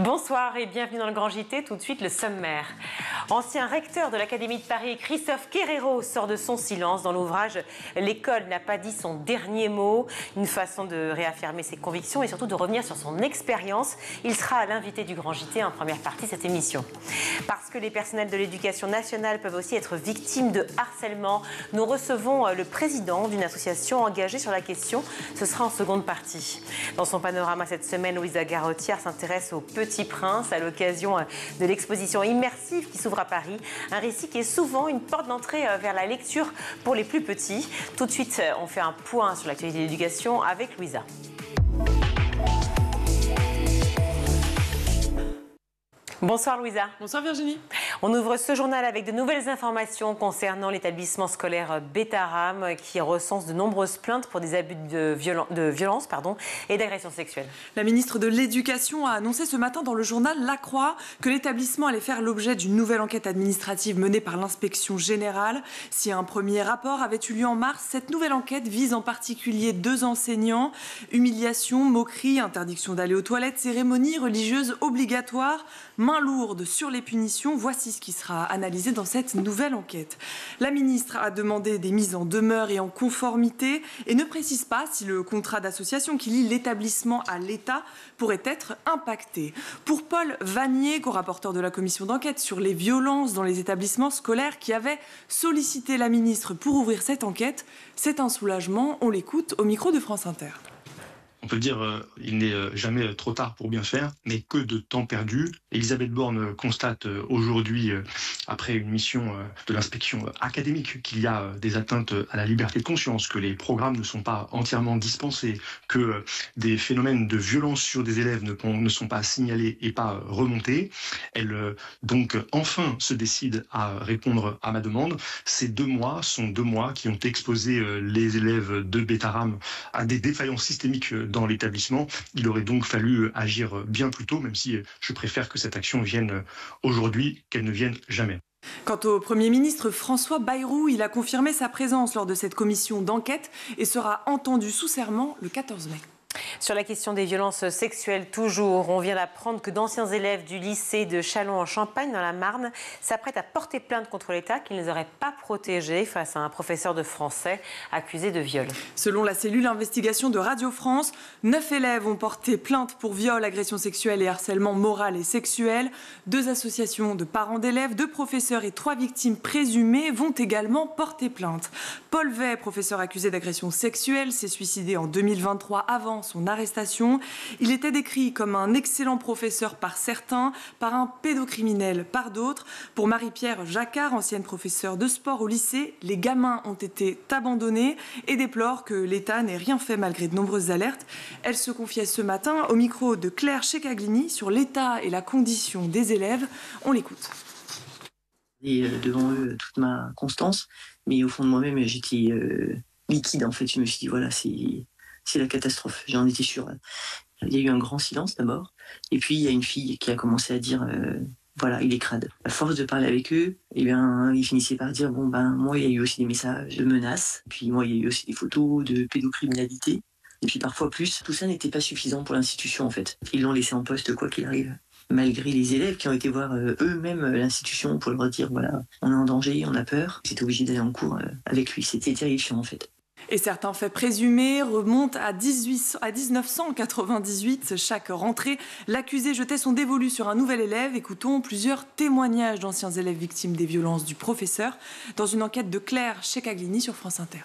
Bonsoir et bienvenue dans le Grand JT. Tout de suite, le sommaire. Ancien recteur de l'Académie de Paris, Christophe Querrero sort de son silence dans l'ouvrage « L'école n'a pas dit son dernier mot ». Une façon de réaffirmer ses convictions et surtout de revenir sur son expérience. Il sera l'invité du Grand JT en première partie de cette émission. Parce que les personnels de l'éducation nationale peuvent aussi être victimes de harcèlement, nous recevons le président d'une association engagée sur la question. Ce sera en seconde partie. Dans son panorama cette semaine, Louisa Garottière s'intéresse au Petit Prince à l'occasion de l'exposition immersive qui s'ouvre à Paris. Un récit qui est souvent une porte d'entrée vers la lecture pour les plus petits. Tout de suite, on fait un point sur l'actualité de l'éducation avec Louisa. Bonsoir Louisa. Bonsoir Virginie. On ouvre ce journal avec de nouvelles informations concernant l'établissement scolaire Betaram qui recense de nombreuses plaintes pour des abus de violence et d'agression sexuelle. La ministre de l'Éducation a annoncé ce matin dans le journal La Croix que l'établissement allait faire l'objet d'une nouvelle enquête administrative menée par l'inspection générale. Si un premier rapport avait eu lieu en mars, cette nouvelle enquête vise en particulier 2 enseignants. Humiliation, moquerie, interdiction d'aller aux toilettes, cérémonie religieuse obligatoire, main lourde sur les punitions. Voici ce qui sera analysé dans cette nouvelle enquête. La ministre a demandé des mises en demeure et en conformité et ne précise pas si le contrat d'association qui lie l'établissement à l'État pourrait être impacté. Pour Paul Vanier, co-rapporteur de la commission d'enquête sur les violences dans les établissements scolaires qui avait sollicité la ministre pour ouvrir cette enquête, c'est un soulagement. On l'écoute au micro de France Inter. On peut dire il n'est jamais trop tard pour bien faire, mais que de temps perdu. Elisabeth Borne constate aujourd'hui, après une mission de l'inspection académique, qu'il y a des atteintes à la liberté de conscience, que les programmes ne sont pas entièrement dispensés, que des phénomènes de violence sur des élèves ne sont pas signalés et pas remontés. Elle donc enfin se décide à répondre à ma demande. Ces 2 mois sont 2 mois qui ont exposé les élèves de Betaram à des défaillances systémiques dans l'établissement. Il aurait donc fallu agir bien plus tôt, même si je préfère que cette action vienne aujourd'hui, qu'elle ne vienne jamais. Quant au Premier ministre François Bayrou, il a confirmé sa présence lors de cette commission d'enquête et sera entendu sous serment le 14 mai. Sur la question des violences sexuelles, toujours, on vient d'apprendre que d'anciens élèves du lycée de Châlons-en-Champagne, dans la Marne, s'apprêtent à porter plainte contre l'État qui ne les aurait pas protégés face à un professeur de français accusé de viol. Selon la cellule investigation de Radio France, 9 élèves ont porté plainte pour viol, agression sexuelle et harcèlement moral et sexuel. 2 associations de parents d'élèves, 2 professeurs et 3 victimes présumées vont également porter plainte. Paul Vey, professeur accusé d'agression sexuelle, s'est suicidé en 2023 avant son arrestation. Il était décrit comme un excellent professeur par certains, par un pédocriminel par d'autres. Pour Marie-Pierre Jacquard, ancienne professeure de sport au lycée, les gamins ont été abandonnés et déplore que l'État n'ait rien fait malgré de nombreuses alertes. Elle se confiait ce matin au micro de Claire Checaglini sur l'état et la condition des élèves. On l'écoute. Et devant eux toute ma constance, mais au fond de moi-même j'étais liquide en fait. Je me suis dit voilà, c'est la catastrophe, j'en étais sûre. Il y a eu un grand silence d'abord, et puis il y a une fille qui a commencé à dire voilà, il est crade. À force de parler avec eux, eh bien, ils finissaient par dire bon ben moi il y a eu aussi des messages de menaces, puis moi il y a eu aussi des photos de pédocriminalité, et puis parfois plus. Tout ça n'était pas suffisant pour l'institution en fait. Ils l'ont laissé en poste quoi qu'il arrive. Malgré les élèves qui ont été voir eux-mêmes l'institution pour leur dire voilà, on est en danger, on a peur. J'étais obligée d'aller en cours avec lui, c'était terrifiant en fait. Et certains faits présumés remontent à 1998. Chaque rentrée, l'accusé jetait son dévolu sur un nouvel élève. Écoutons plusieurs témoignages d'anciens élèves victimes des violences du professeur dans une enquête de Claire Checaglini sur France Inter.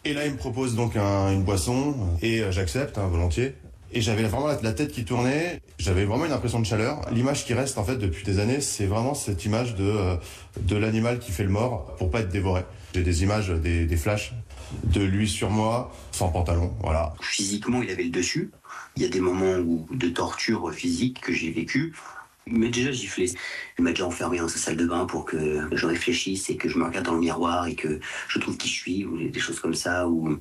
Et là, il me propose donc une boisson et j'accepte volontiers. Et j'avais vraiment la tête qui tournait, j'avais vraiment une impression de chaleur. L'image qui reste en fait depuis des années, c'est vraiment cette image de l'animal qui fait le mort pour pas être dévoré. J'ai des images, des flashs de lui sur moi, sans pantalon, voilà. Physiquement, il avait le dessus. Il y a des moments de torture physique que j'ai vécu. Il m'a déjà giflé. Il m'a déjà enfermé dans sa salle de bain pour que je réfléchisse et que je me regarde dans le miroir et que je trouve qui je suis, ou des choses comme ça, ou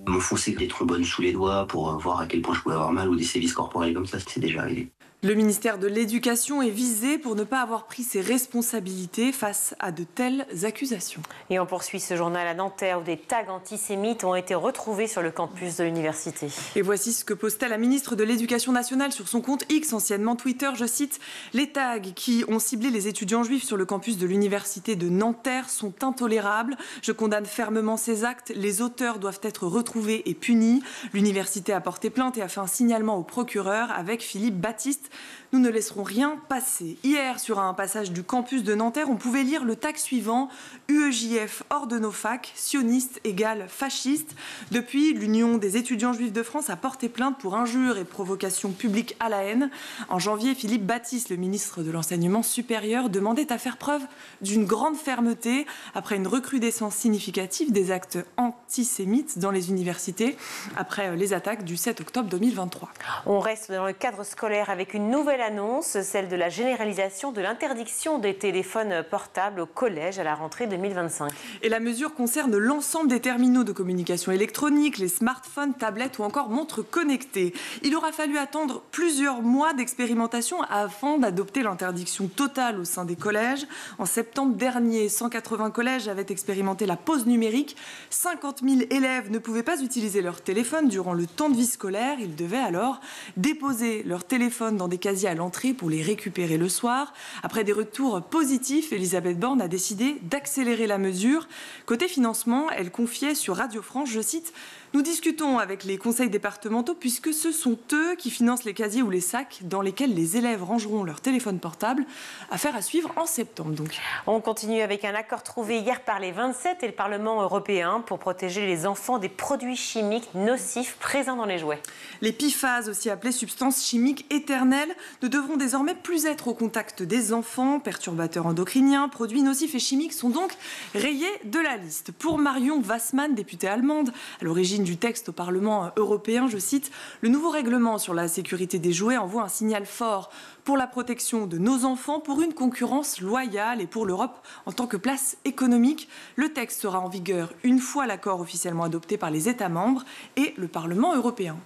m'enfoncer des trombones sous les doigts pour voir à quel point je pouvais avoir mal, ou des sévices corporels comme ça, c'est déjà arrivé. Le ministère de l'Éducation est visé pour ne pas avoir pris ses responsabilités face à de telles accusations. Et on poursuit ce journal à Nanterre où des tags antisémites ont été retrouvés sur le campus de l'université. Et voici ce que postait la ministre de l'Éducation nationale sur son compte X, anciennement Twitter. Je cite, « Les tags qui ont ciblé les étudiants juifs sur le campus de l'université de Nanterre sont intolérables. Je condamne fermement ces actes. Les auteurs doivent être retrouvés et punis. L'université a porté plainte et a fait un signalement au procureur avec Philippe Baptiste. Nous ne laisserons rien passer. » Hier, sur un passage du campus de Nanterre, on pouvait lire le tag suivant, UEJF hors de nos facs, sioniste égale fasciste. Depuis, l'Union des étudiants juifs de France a porté plainte pour injures et provocation publique à la haine. En janvier, Philippe Baptiste, le ministre de l'Enseignement supérieur, demandait à faire preuve d'une grande fermeté après une recrudescence significative des actes antisémites dans les universités, après les attaques du 7 octobre 2023. On reste dans le cadre scolaire avec une nouvelle annonce, celle de la généralisation de l'interdiction des téléphones portables au collège à la rentrée 2025. Et la mesure concerne l'ensemble des terminaux de communication électronique, les smartphones, tablettes ou encore montres connectées. Il aura fallu attendre plusieurs mois d'expérimentation avant d'adopter l'interdiction totale au sein des collèges. En septembre dernier, 180 collèges avaient expérimenté la pause numérique. 50 000 élèves ne pouvaient pas utiliser leur téléphone durant le temps de vie scolaire. Ils devaient alors déposer leur téléphone dans des casiers à l'entrée pour les récupérer le soir. Après des retours positifs, Elisabeth Borne a décidé d'accélérer la mesure. Côté financement, elle confiait sur Radio France, je cite, « Nous discutons avec les conseils départementaux puisque ce sont eux qui financent les casiers ou les sacs dans lesquels les élèves rangeront leur téléphone portable. » Affaire à suivre en septembre donc. On continue avec un accord trouvé hier par les 27 et le Parlement européen pour protéger les enfants des produits chimiques nocifs présents dans les jouets. Les PFAS, aussi appelées substances chimiques éternelles, ne devront désormais plus être au contact des enfants. Perturbateurs endocriniens, produits nocifs et chimiques sont donc rayés de la liste. Pour Marion Wassmann, députée allemande, à l'origine du texte au Parlement européen, je cite, « Le nouveau règlement sur la sécurité des jouets envoie un signal fort pour la protection de nos enfants, pour une concurrence loyale et pour l'Europe en tant que place économique. Le texte sera en vigueur une fois l'accord officiellement adopté par les États membres et le Parlement européen. »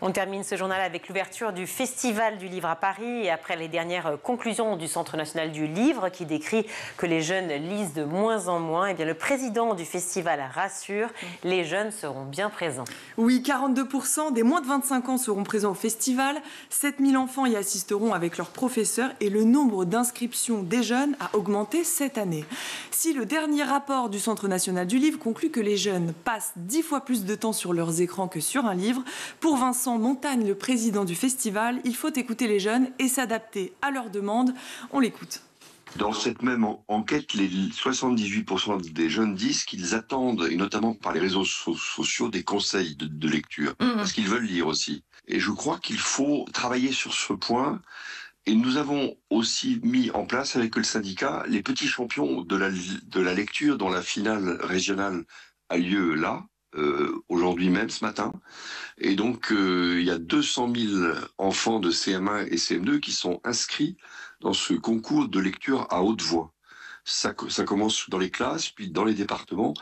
On termine ce journal avec l'ouverture du Festival du Livre à Paris et après les dernières conclusions du Centre national du livre qui décrit que les jeunes lisent de moins en moins, et bien le président du festival rassure, les jeunes seront bien présents. Oui, 42% des moins de 25 ans seront présents au festival, 7000 enfants y assisteront avec leurs professeurs et le nombre d'inscriptions des jeunes a augmenté cette année. Si le dernier rapport du Centre national du livre conclut que les jeunes passent 10 fois plus de temps sur leurs écrans que sur un livre, pour Vincent Montagne, le président du festival, il faut écouter les jeunes et s'adapter à leurs demandes. On l'écoute. Dans cette même enquête, les 78% des jeunes disent qu'ils attendent, et notamment par les réseaux sociaux, des conseils de lecture, parce qu'ils veulent lire aussi. Et je crois qu'il faut travailler sur ce point. Et nous avons aussi mis en place avec le syndicat les petits champions de la lecture dont la finale régionale a lieu là, aujourd'hui même, ce matin. Et donc, il y a 200 000 enfants de CM1 et CM2 qui sont inscrits dans ce concours de lecture à haute voix. Ça commence dans les classes, puis dans les départements.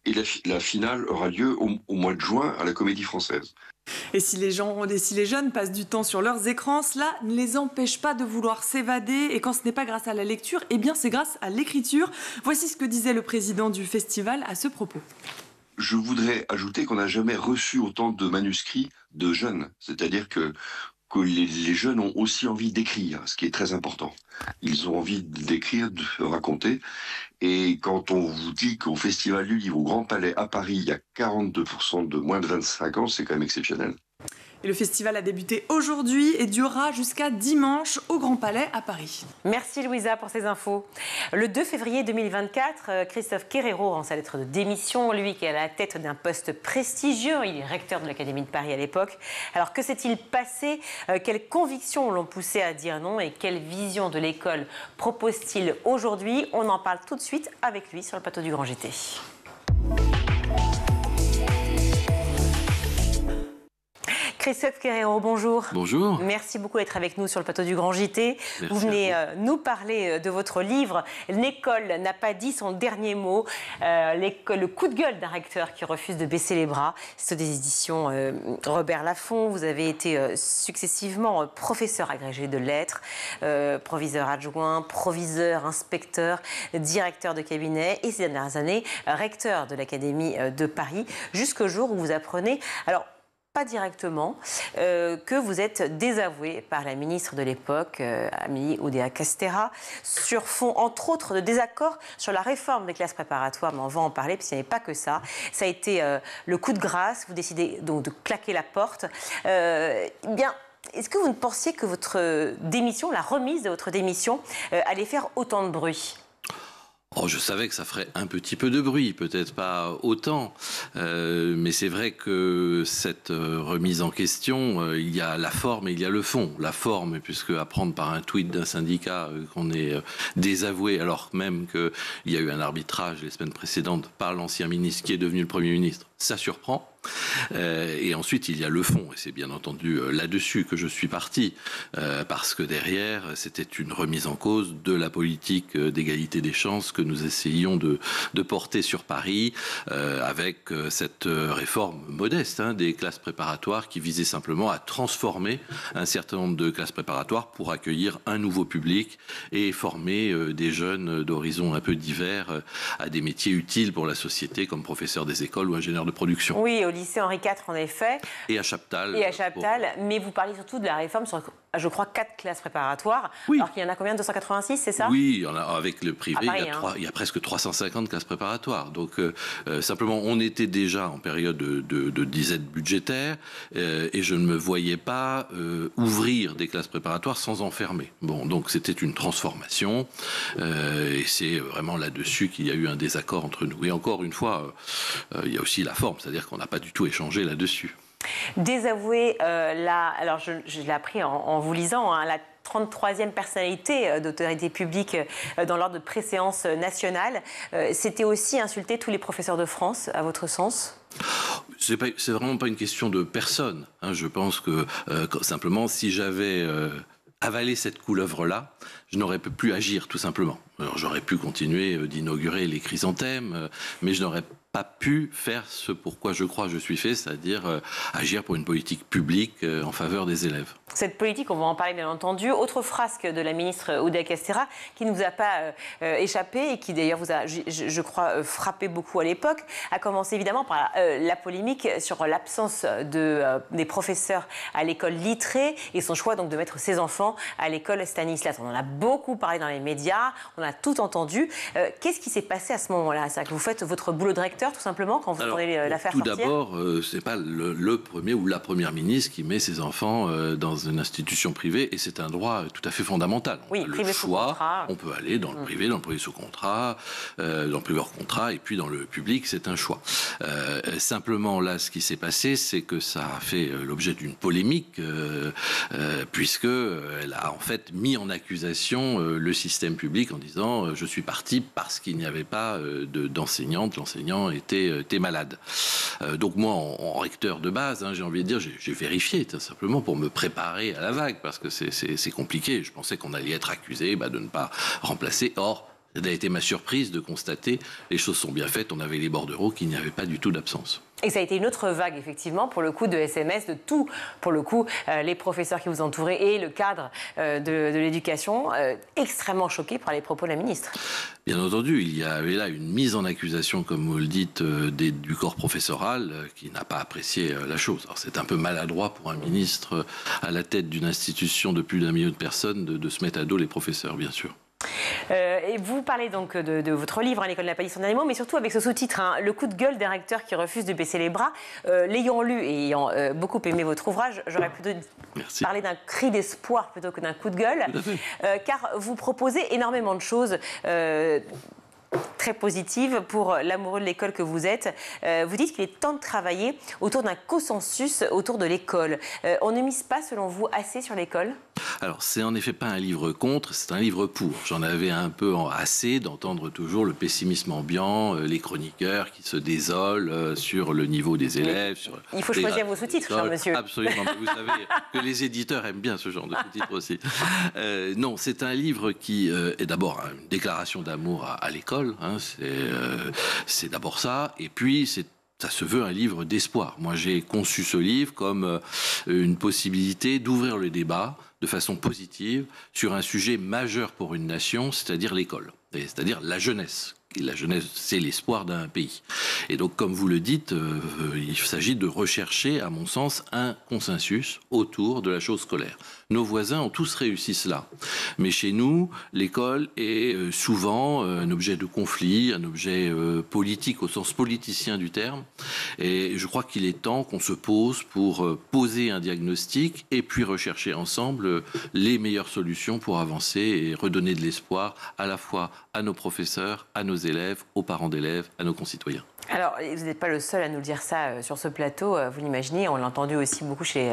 Et la finale aura lieu au mois de juin à la Comédie Française. Et si les jeunes passent du temps sur leurs écrans, cela ne les empêche pas de vouloir s'évader. Et quand ce n'est pas grâce à la lecture, eh bien c'est grâce à l'écriture. Voici ce que disait le président du festival à ce propos. Je voudrais ajouter qu'on n'a jamais reçu autant de manuscrits de jeunes. C'est-à-dire que les jeunes ont aussi envie d'écrire, ce qui est très important. Ils ont envie d'écrire, de raconter. Et quand on vous dit qu'au Festival du Livre au Grand Palais à Paris, il y a 42% de moins de 25 ans, c'est quand même exceptionnel. Et le festival a débuté aujourd'hui et durera jusqu'à dimanche au Grand Palais à Paris. Merci Louisa pour ces infos. Le 2 février 2024, Christophe Quérero rend sa lettre de démission, lui qui est à la tête d'un poste prestigieux. Il est recteur de l'Académie de Paris à l'époque. Alors que s'est-il passé? Quelles convictions l'ont poussé à dire non et quelle vision de l'école propose-t-il aujourd'hui? On en parle tout de suite avec lui sur le plateau du Grand JT. Christophe Querero, bonjour. Bonjour. Merci beaucoup d'être avec nous sur le plateau du Grand JT. Merci vous venez nous parler de votre livre « L'école n'a pas dit son dernier mot », le coup de gueule d'un recteur qui refuse de baisser les bras. C'est des éditions Robert Laffont. Vous avez été successivement professeur agrégé de lettres, proviseur adjoint, proviseur, inspecteur, directeur de cabinet et ces dernières années, recteur de l'Académie de Paris, jusqu'au jour où vous apprenez... Alors, pas directement, que vous êtes désavoué par la ministre de l'époque, Amélie Oudéa-Castéra, sur fond, entre autres, de désaccord sur la réforme des classes préparatoires. Mais on va en parler, parce qu'il n'y avait pas que ça. Ça a été le coup de grâce. Vous décidez donc de claquer la porte. Bien, est-ce que vous ne pensiez que votre démission, la remise de votre démission, allait faire autant de bruit ? Oh, je savais que ça ferait un petit peu de bruit, peut-être pas autant, mais c'est vrai que cette remise en question, il y a la forme et il y a le fond. La forme, puisque apprendre par un tweet d'un syndicat qu'on est désavoué, alors même qu'il y a eu un arbitrage les semaines précédentes par l'ancien ministre qui est devenu le Premier ministre, ça surprend. Et ensuite, il y a le fond, et c'est bien entendu là-dessus que je suis parti, parce que derrière, c'était une remise en cause de la politique d'égalité des chances que nous essayions de porter sur Paris, avec cette réforme modeste des classes préparatoires qui visait simplement à transformer un certain nombre de classes préparatoires pour accueillir un nouveau public et former des jeunes d'horizons un peu divers à des métiers utiles pour la société, comme professeur des écoles ou ingénieur de production. Oui, au lycée Henri IV, en effet. Et à Chaptal. Mais vous parlez surtout de la réforme sur, je crois, 4 classes préparatoires. Oui. Alors qu'il y en a combien, 286, c'est ça? Oui, avec le privé, Paris, il y a presque 350 classes préparatoires. Donc, simplement, on était déjà en période de disette budgétaire et je ne me voyais pas ouvrir des classes préparatoires sans en fermer. Bon, donc c'était une transformation et c'est vraiment là-dessus qu'il y a eu un désaccord entre nous. Et encore une fois, il y a aussi la forme, c'est-à-dire qu'on n'a pas du tout échangé là-dessus. Désavouer alors je l'ai appris en vous lisant, la 33e personnalité d'autorité publique dans l'ordre de préséance nationale. C'était aussi insulter tous les professeurs de France, à votre sens? C'est vraiment pas une question de personne. Je pense que simplement, si j'avais avalé cette couleuvre-là, je n'aurais pu agir, tout simplement. Alors, j'aurais pu continuer d'inaugurer les chrysanthèmes, mais je n'aurais pas pu faire ce pourquoi je crois que je suis fait, c'est-à-dire agir pour une politique publique en faveur des élèves. Cette politique, on va en parler bien entendu. Autre frasque de la ministre Oudéa-Castéra qui ne vous a pas échappé et qui d'ailleurs vous a, je crois, frappé beaucoup à l'époque, a commencé évidemment par la polémique sur l'absence des professeurs à l'école Littré et son choix donc de mettre ses enfants à l'école Stanislas. On en a beaucoup parlé dans les médias, on a tout entendu. Qu'est-ce qui s'est passé à ce moment-là? C'est que vous faites votre boulot de recteur tout simplement quand vous prenez l'affaire sortir? Tout d'abord, c'est pas le premier ou la première ministre qui met ses enfants dans une institution privée et c'est un droit tout à fait fondamental. Oui, le choix, on peut aller dans le privé, dans le privé sous contrat, dans le privé hors contrat et puis dans le public, c'est un choix. Simplement là, ce qui s'est passé, c'est que ça a fait l'objet d'une polémique puisque elle a en fait mis en accusation le système public en disant je suis parti parce qu'il n'y avait pas d'enseignante, l'enseignant était malade. Donc moi, en recteur de base, j'ai envie de dire, j'ai vérifié simplement pour me préparer à la vague parce que c'est compliqué. Je pensais qu'on allait être accusé de ne pas remplacer. Or, ça a été ma surprise de constater les choses sont bien faites. On avait les bordereaux qu'il n'y avait pas du tout d'absence. Et ça a été une autre vague, effectivement, pour le coup de SMS, de tout, pour le coup, les professeurs qui vous entouraient et le cadre de l'éducation, extrêmement choqués par les propos de la ministre. Bien entendu, il y avait là une mise en accusation, comme vous le dites, du corps professoral qui n'a pas apprécié la chose. Alors c'est un peu maladroit pour un ministre à la tête d'une institution de plus d'1 million de personnes de se mettre à dos les professeurs, bien sûr. Et vous parlez donc de votre livre, L'école n'a pas dit son dernier mot, mais surtout avec ce sous-titre, le coup de gueule des recteurs qui refusent de baisser les bras. L'ayant lu et ayant beaucoup aimé votre ouvrage, j'aurais plutôt parlé d'un cri d'espoir plutôt que d'un coup de gueule, car vous proposez énormément de choses très positives pour l'amoureux de l'école que vous êtes. Vous dites qu'il est temps de travailler autour d'un consensus autour de l'école. On ne mise pas, selon vous, assez sur l'école ? Alors, c'est en effet pas un livre contre, c'est un livre pour. J'en avais un peu assez d'entendre toujours le pessimisme ambiant, les chroniqueurs qui se désolent sur le niveau des élèves. Il faut choisir vos sous-titres, cher monsieur. Absolument, mais vous savez que les éditeurs aiment bien ce genre de sous-titres aussi. Non, c'est un livre qui est d'abord une déclaration d'amour à l'école, hein, c'est d'abord ça, et puis ça se veut un livre d'espoir. Moi, j'ai conçu ce livre comme une possibilité d'ouvrir le débat de façon positive sur un sujet majeur pour une nation, c'est-à-dire l'école, c'est-à-dire la jeunesse. Et la jeunesse, c'est l'espoir d'un pays. Et donc, comme vous le dites, il s'agit de rechercher, à mon sens, un consensus autour de la chose scolaire. Nos voisins ont tous réussi cela. Mais chez nous, l'école est souvent un objet de conflit, un objet politique au sens politicien du terme. Et je crois qu'il est temps qu'on se pose pour poser un diagnostic et puis rechercher ensemble les meilleures solutions pour avancer et redonner de l'espoir à la fois à nos professeurs, à nos élèves, aux parents d'élèves, à nos concitoyens. Alors, vous n'êtes pas le seul à nous le dire ça sur ce plateau, vous l'imaginez, on l'a entendu aussi beaucoup chez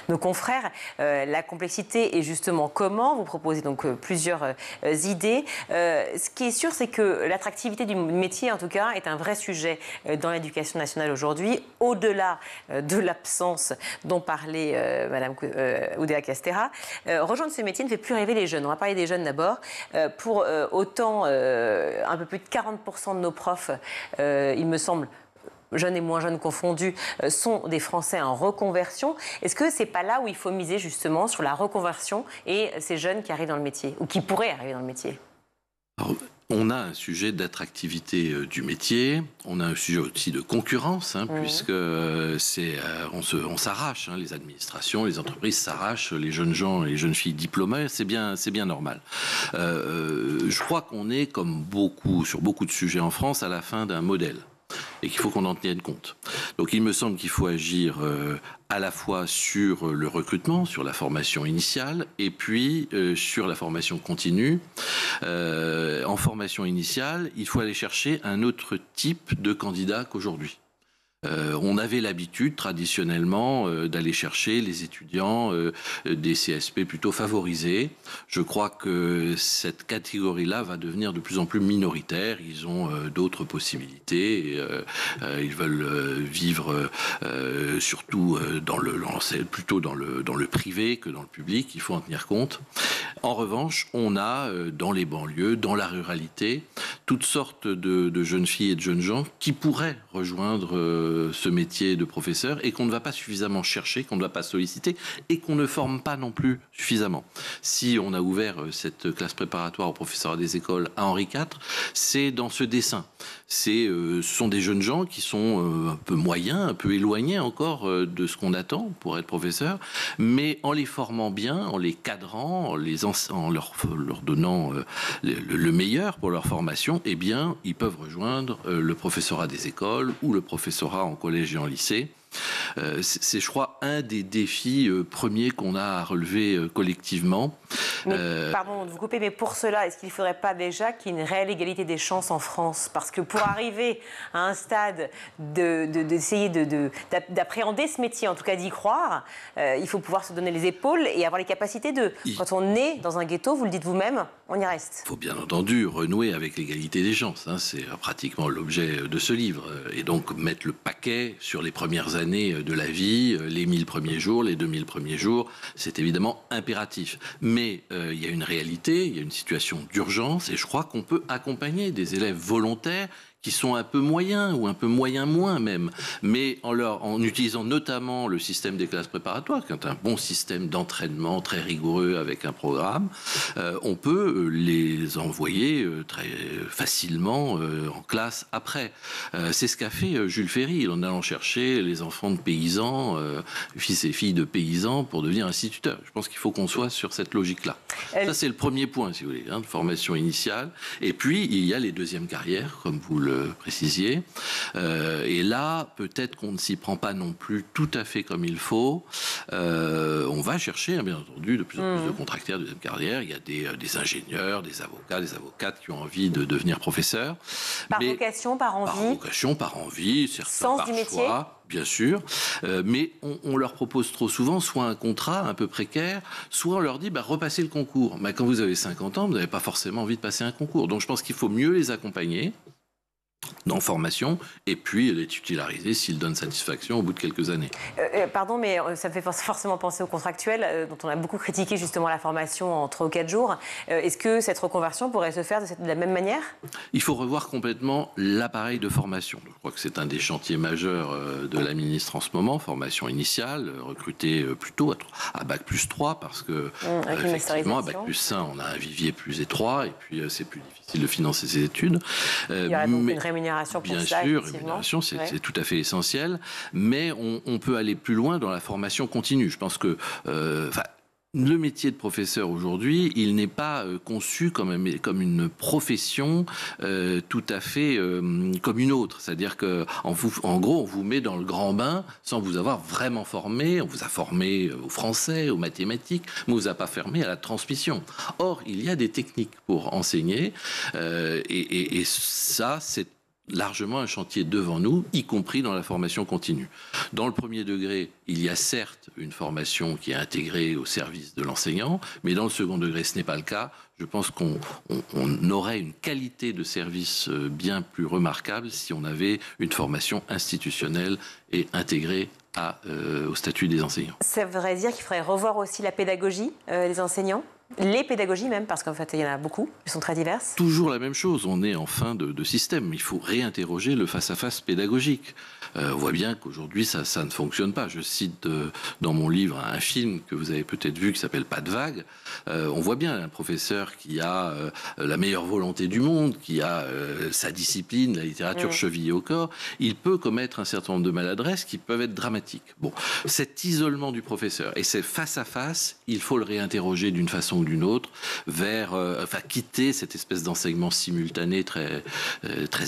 nos confrères. La complexité est justement comment. Vous proposez donc plusieurs idées. Ce qui est sûr, c'est que l'attractivité du métier, en tout cas, est un vrai sujet dans l'éducation nationale aujourd'hui, au-delà de l'absence dont parlait Madame Oudéa Castéra. Rejoindre ce métier ne fait plus rêver les jeunes. On va parler des jeunes d'abord. Pour autant, un peu plus de 40% de nos profs, il me semble, jeunes et moins jeunes confondus, sont des Français en reconversion. Est-ce que c'est pas là où il faut miser justement sur la reconversion et ces jeunes qui arrivent dans le métier, ou qui pourraient arriver dans le métier? Alors, on a un sujet d'attractivité du métier, on a un sujet aussi de concurrence, puisque on s'arrache, les administrations, les entreprises s'arrachent, les jeunes gens et les jeunes filles diplômées, c'est bien normal. Je crois qu'on est, comme sur beaucoup de sujets en France, à la fin d'un modèle, et qu'il faut qu'on en tienne compte. Donc il me semble qu'il faut agir à la fois sur le recrutement, sur la formation initiale, et puis sur la formation continue. En formation initiale, il faut aller chercher un autre type de candidat qu'aujourd'hui. On avait l'habitude traditionnellement d'aller chercher les étudiants des CSP plutôt favorisés. Je crois que cette catégorie-là va devenir de plus en plus minoritaire. Ils ont d'autres possibilités. Ils veulent vivre surtout plutôt dans le privé que dans le public. Il faut en tenir compte. En revanche, on a dans les banlieues, dans la ruralité, toutes sortes de jeunes filles et de jeunes gens qui pourraient rejoindre ce métier de professeur et qu'on ne va pas suffisamment chercher, qu'on ne va pas solliciter et qu'on ne forme pas non plus suffisamment. Si on a ouvert cette classe préparatoire aux professeurs des écoles à Henri IV, c'est dans ce dessein. Ce sont des jeunes gens qui sont un peu moyens, un peu éloignés encore de ce qu'on attend pour être professeur, mais en les formant bien, en les cadrant, en leur donnant le meilleur pour leur formation, eh bien, ils peuvent rejoindre le professorat des écoles ou le professorat en collège et en lycée. C'est, je crois, un des défis premiers qu'on a à relever collectivement. Mais, pardon de vous couper, mais pour cela, est-ce qu'il ne faudrait pas déjà qu'il y ait une réelle égalité des chances en France? Parce que pour arriver à un stade d'essayer d'appréhender ce métier, en tout cas d'y croire, il faut pouvoir se donner les épaules et avoir les capacités quand on est dans un ghetto, vous le dites vous-même, on y reste. Il faut bien entendu renouer avec l'égalité des chances. C'est pratiquement l'objet de ce livre. Et donc mettre le paquet sur les premières années de la vie, les 1000 premiers jours, les 2000 premiers jours, c'est évidemment impératif. Mais il y a une réalité, il y a une situation d'urgence et je crois qu'on peut accompagner des élèves volontaires qui sont un peu moyens ou un peu moyen moins même, mais en utilisant notamment le système des classes préparatoires, qui est un bon système d'entraînement très rigoureux avec un programme, on peut les envoyer très facilement en classe après. C'est ce qu'a fait Jules Ferry, en allant chercher les enfants de paysans, fils et filles de paysans, pour devenir instituteurs. Je pense qu'il faut qu'on soit sur cette logique-là. Ça, c'est le premier point, si vous voulez, de formation initiale. Et puis, il y a les deuxièmes carrières, comme vous le précisiez. Et là, peut-être qu'on ne s'y prend pas non plus tout à fait comme il faut. On va chercher, bien entendu, de plus en plus de contractaires de deuxième carrière. Il y a des ingénieurs, des avocats, des avocates qui ont envie de devenir professeurs. Par vocation, par envie. Par vocation, par envie, certains sens par du métier. choix. bien sûr, mais on leur propose trop souvent soit un contrat un peu précaire, soit on leur dit repassez le concours. Mais quand vous avez 50 ans, vous n'avez pas forcément envie de passer un concours. Donc je pense qu'il faut mieux les accompagner en formation, et puis les titulariser s'ils donnent satisfaction au bout de quelques années. Pardon, mais ça me fait forcément penser aux contractuels, dont on a beaucoup critiqué justement la formation en 3 ou 4 jours. Est-ce que cette reconversion pourrait se faire de la même manière? Il faut revoir complètement l'appareil de formation. Je crois que c'est un des chantiers majeurs de la ministre en ce moment, formation initiale, recruter plutôt à Bac plus 3, parce que effectivement, à Bac plus 5, on a un vivier plus étroit, et puis c'est plus difficile de financer ses études. Il y aura donc une rémunération pour bien ça, sûr, rémunération, c'est tout à fait essentiel, mais on peut aller plus loin dans la formation continue. Je pense que le métier de professeur aujourd'hui, il n'est pas conçu comme une profession tout à fait comme une autre. C'est-à-dire qu'en gros, on vous met dans le grand bain sans vous avoir vraiment formé. On vous a formé au français, aux mathématiques, mais on ne vous a pas formé à la transmission. Or, il y a des techniques pour enseigner, et ça, c'est largement un chantier devant nous, y compris dans la formation continue. Dans le premier degré, il y a certes une formation qui est intégrée au service de l'enseignant, mais dans le second degré, ce n'est pas le cas. Je pense qu'on aurait une qualité de service bien plus remarquable si on avait une formation institutionnelle et intégrée au statut des enseignants. Ça voudrait dire qu'il faudrait revoir aussi la pédagogie des enseignants, les pédagogies même, parce qu'en fait il y en a beaucoup, elles sont très diverses. Toujours la même chose, on est en fin de système. Il faut réinterroger le face-à-face pédagogique. On voit bien qu'aujourd'hui ça ne fonctionne pas. Je cite dans mon livre un film que vous avez peut-être vu qui s'appelle Pas de vague. On voit bien un professeur qui a la meilleure volonté du monde, qui a sa discipline, la littérature chevillée au corps. Il peut commettre un certain nombre de maladresses qui peuvent être dramatiques. Bon, cet isolement du professeur et ces face-à-face, il faut le réinterroger d'une façon ou d'une autre vers quitter cette espèce d'enseignement simultané très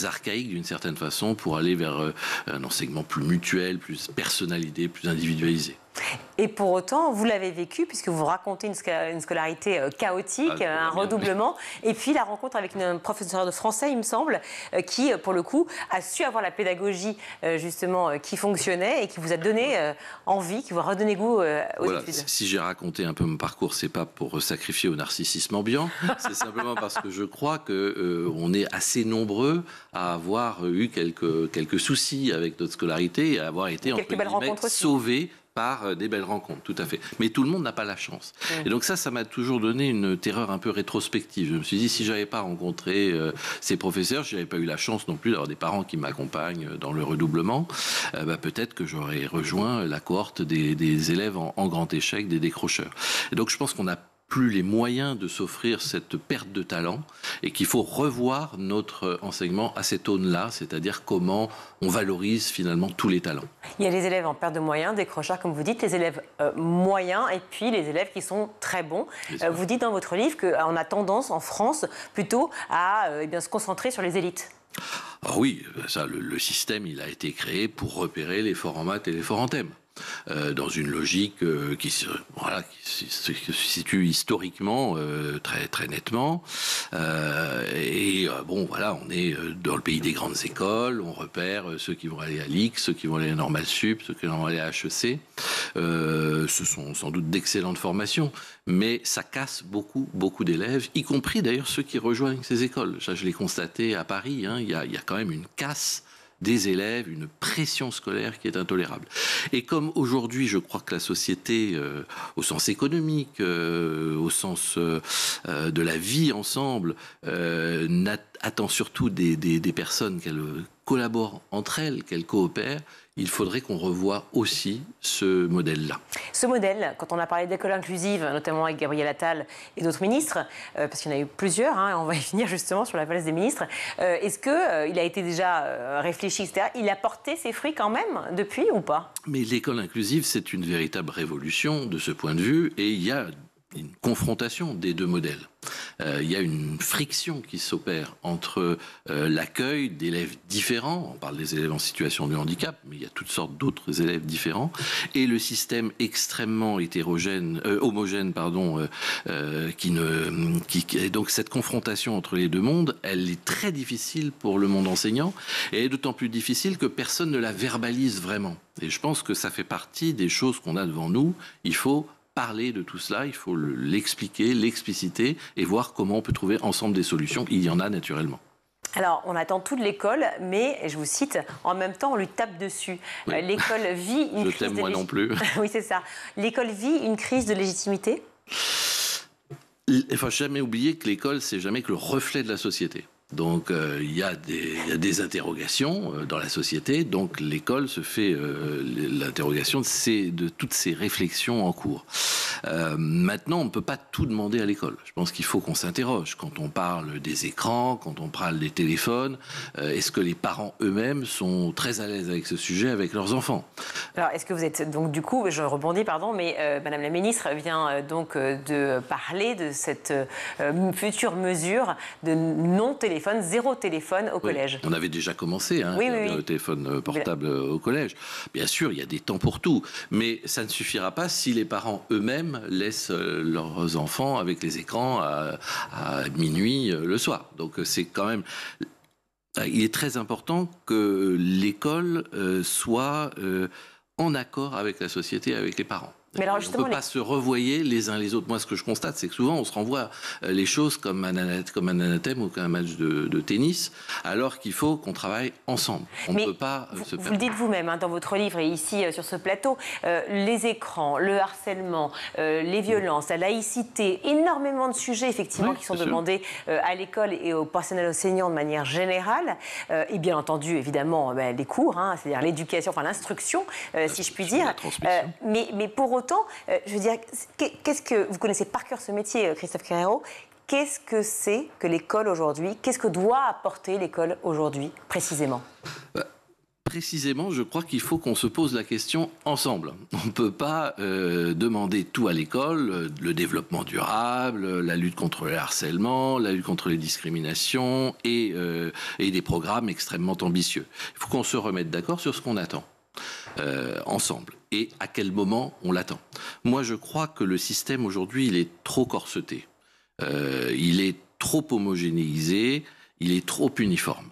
archaïque d'une certaine façon pour aller vers un enseignement plus mutuel, plus personnalisé, plus individualisé. Et pour autant, vous l'avez vécu puisque vous racontez une scolarité chaotique, un redoublement, et puis la rencontre avec une professeure de français, il me semble, qui, pour le coup, a su avoir la pédagogie justement qui fonctionnait et qui vous a donné envie, qui vous a redonné goût aux études. Si j'ai raconté un peu mon parcours, c'est pas pour sacrifier au narcissisme ambiant, c'est simplement parce que je crois que on est assez nombreux à avoir eu quelques soucis avec notre scolarité et à avoir été entre guillemets sauvés par des belles rencontres, tout à fait. Mais tout le monde n'a pas la chance. Et donc ça m'a toujours donné une terreur un peu rétrospective. Je me suis dit, si j'avais pas rencontré ces professeurs, si j'avais pas eu la chance non plus d'avoir des parents qui m'accompagnent dans le redoublement, peut-être que j'aurais rejoint la cohorte des élèves en grand échec, des décrocheurs. Et donc je pense qu'on a plus les moyens de s'offrir cette perte de talent et qu'il faut revoir notre enseignement à cette aune-là, c'est-à-dire comment on valorise finalement tous les talents. Il y a les élèves en perte de moyens, décrocheurs comme vous dites, les élèves moyens et puis les élèves qui sont très bons. Vous dites dans votre livre qu'on a tendance en France plutôt à se concentrer sur les élites. Ah oui, ça, le système il a été créé pour repérer les forts en maths et les forts en thèmes. Dans une logique qui se situe historiquement très très nettement on est dans le pays des grandes écoles, on repère ceux qui vont aller à l'IX, ceux qui vont aller à Normal Sup, ceux qui vont aller à HEC. Ce sont sans doute d'excellentes formations, mais ça casse beaucoup d'élèves, y compris d'ailleurs ceux qui rejoignent ces écoles. Ça, je l'ai constaté à Paris, il y a quand même une casse des élèves, une pression scolaire qui est intolérable. Et comme aujourd'hui, je crois que la société, au sens économique, au sens de la vie ensemble, attend surtout des personnes qu'elles collaborent entre elles, qu'elles coopèrent, il faudrait qu'on revoie aussi ce modèle-là. Ce modèle, quand on a parlé d'école inclusive, notamment avec Gabriel Attal et d'autres ministres, parce qu'il y en a eu plusieurs, on va y finir justement sur la place des ministres, est-ce qu'il a été déjà réfléchi, etc. Il a porté ses fruits quand même depuis ou pas? Mais l'école inclusive, c'est une véritable révolution de ce point de vue, et il y a une confrontation des deux modèles. Il y a une friction qui s'opère entre l'accueil d'élèves différents, on parle des élèves en situation de handicap, mais il y a toutes sortes d'autres élèves différents, et le système extrêmement homogène, donc cette confrontation entre les deux mondes, elle est très difficile pour le monde enseignant, et elle est d'autant plus difficile que personne ne la verbalise vraiment. Et je pense que ça fait partie des choses qu'on a devant nous. Il faut parler de tout cela, il faut l'expliquer, l'expliciter et voir comment on peut trouver ensemble des solutions. Il y en a naturellement. Alors, on attend tout de l'école, mais, je vous cite, en même temps, on lui tape dessus. Oui. L'école vit une crise de... moi non plus. Oui, c'est ça. L'école vit une crise de légitimité ? Il faut jamais oublier que l'école, c'est jamais que le reflet de la société. Donc il y a des interrogations dans la société, donc l'école se fait l'interrogation de toutes ces réflexions en cours. Maintenant, on ne peut pas tout demander à l'école. Je pense qu'il faut qu'on s'interroge. Quand on parle des écrans, quand on parle des téléphones, est-ce que les parents eux-mêmes sont très à l'aise avec ce sujet, avec leurs enfants ? Alors, est-ce que vous êtes... Donc, du coup, je rebondis, mais Madame la Ministre vient donc de parler de cette future mesure de non-téléphone, zéro téléphone au collège. On avait déjà commencé, le téléphone portable au collège. Bien sûr, il y a des temps pour tout, mais ça ne suffira pas si les parents eux-mêmes laissent leurs enfants avec les écrans à minuit le soir. Donc c'est quand même... Il est très important que l'école soit en accord avec la société, avec les parents. Mais alors on ne peut pas se revoyer les uns les autres. Moi, ce que je constate, c'est que souvent, on se renvoie les choses comme un anathème ou comme un match de tennis, alors qu'il faut qu'on travaille ensemble. On ne peut pas se perdre. Vous le dites vous-même dans votre livre et ici sur ce plateau, les écrans, le harcèlement, les violences, la laïcité, énormément de sujets effectivement qui sont demandés à l'école et au personnel enseignant de manière générale. Et bien entendu, évidemment, les cours, c'est-à-dire l'éducation, enfin l'instruction, si je puis dire. Mais pour autant, je veux dire, qu'est-ce que vous connaissez par cœur ce métier, Christophe Quérero. Qu'est-ce que c'est que l'école aujourd'hui ? Qu'est-ce que doit apporter l'école aujourd'hui, précisément ? Précisément, je crois qu'il faut qu'on se pose la question ensemble. On ne peut pas demander tout à l'école, le développement durable, la lutte contre le harcèlement, la lutte contre les discriminations et des programmes extrêmement ambitieux. Il faut qu'on se remette d'accord sur ce qu'on attend. Ensemble et à quel moment on l'attend. Moi, je crois que le système aujourd'hui, il est trop corseté, il est trop homogénéisé, il est trop uniforme.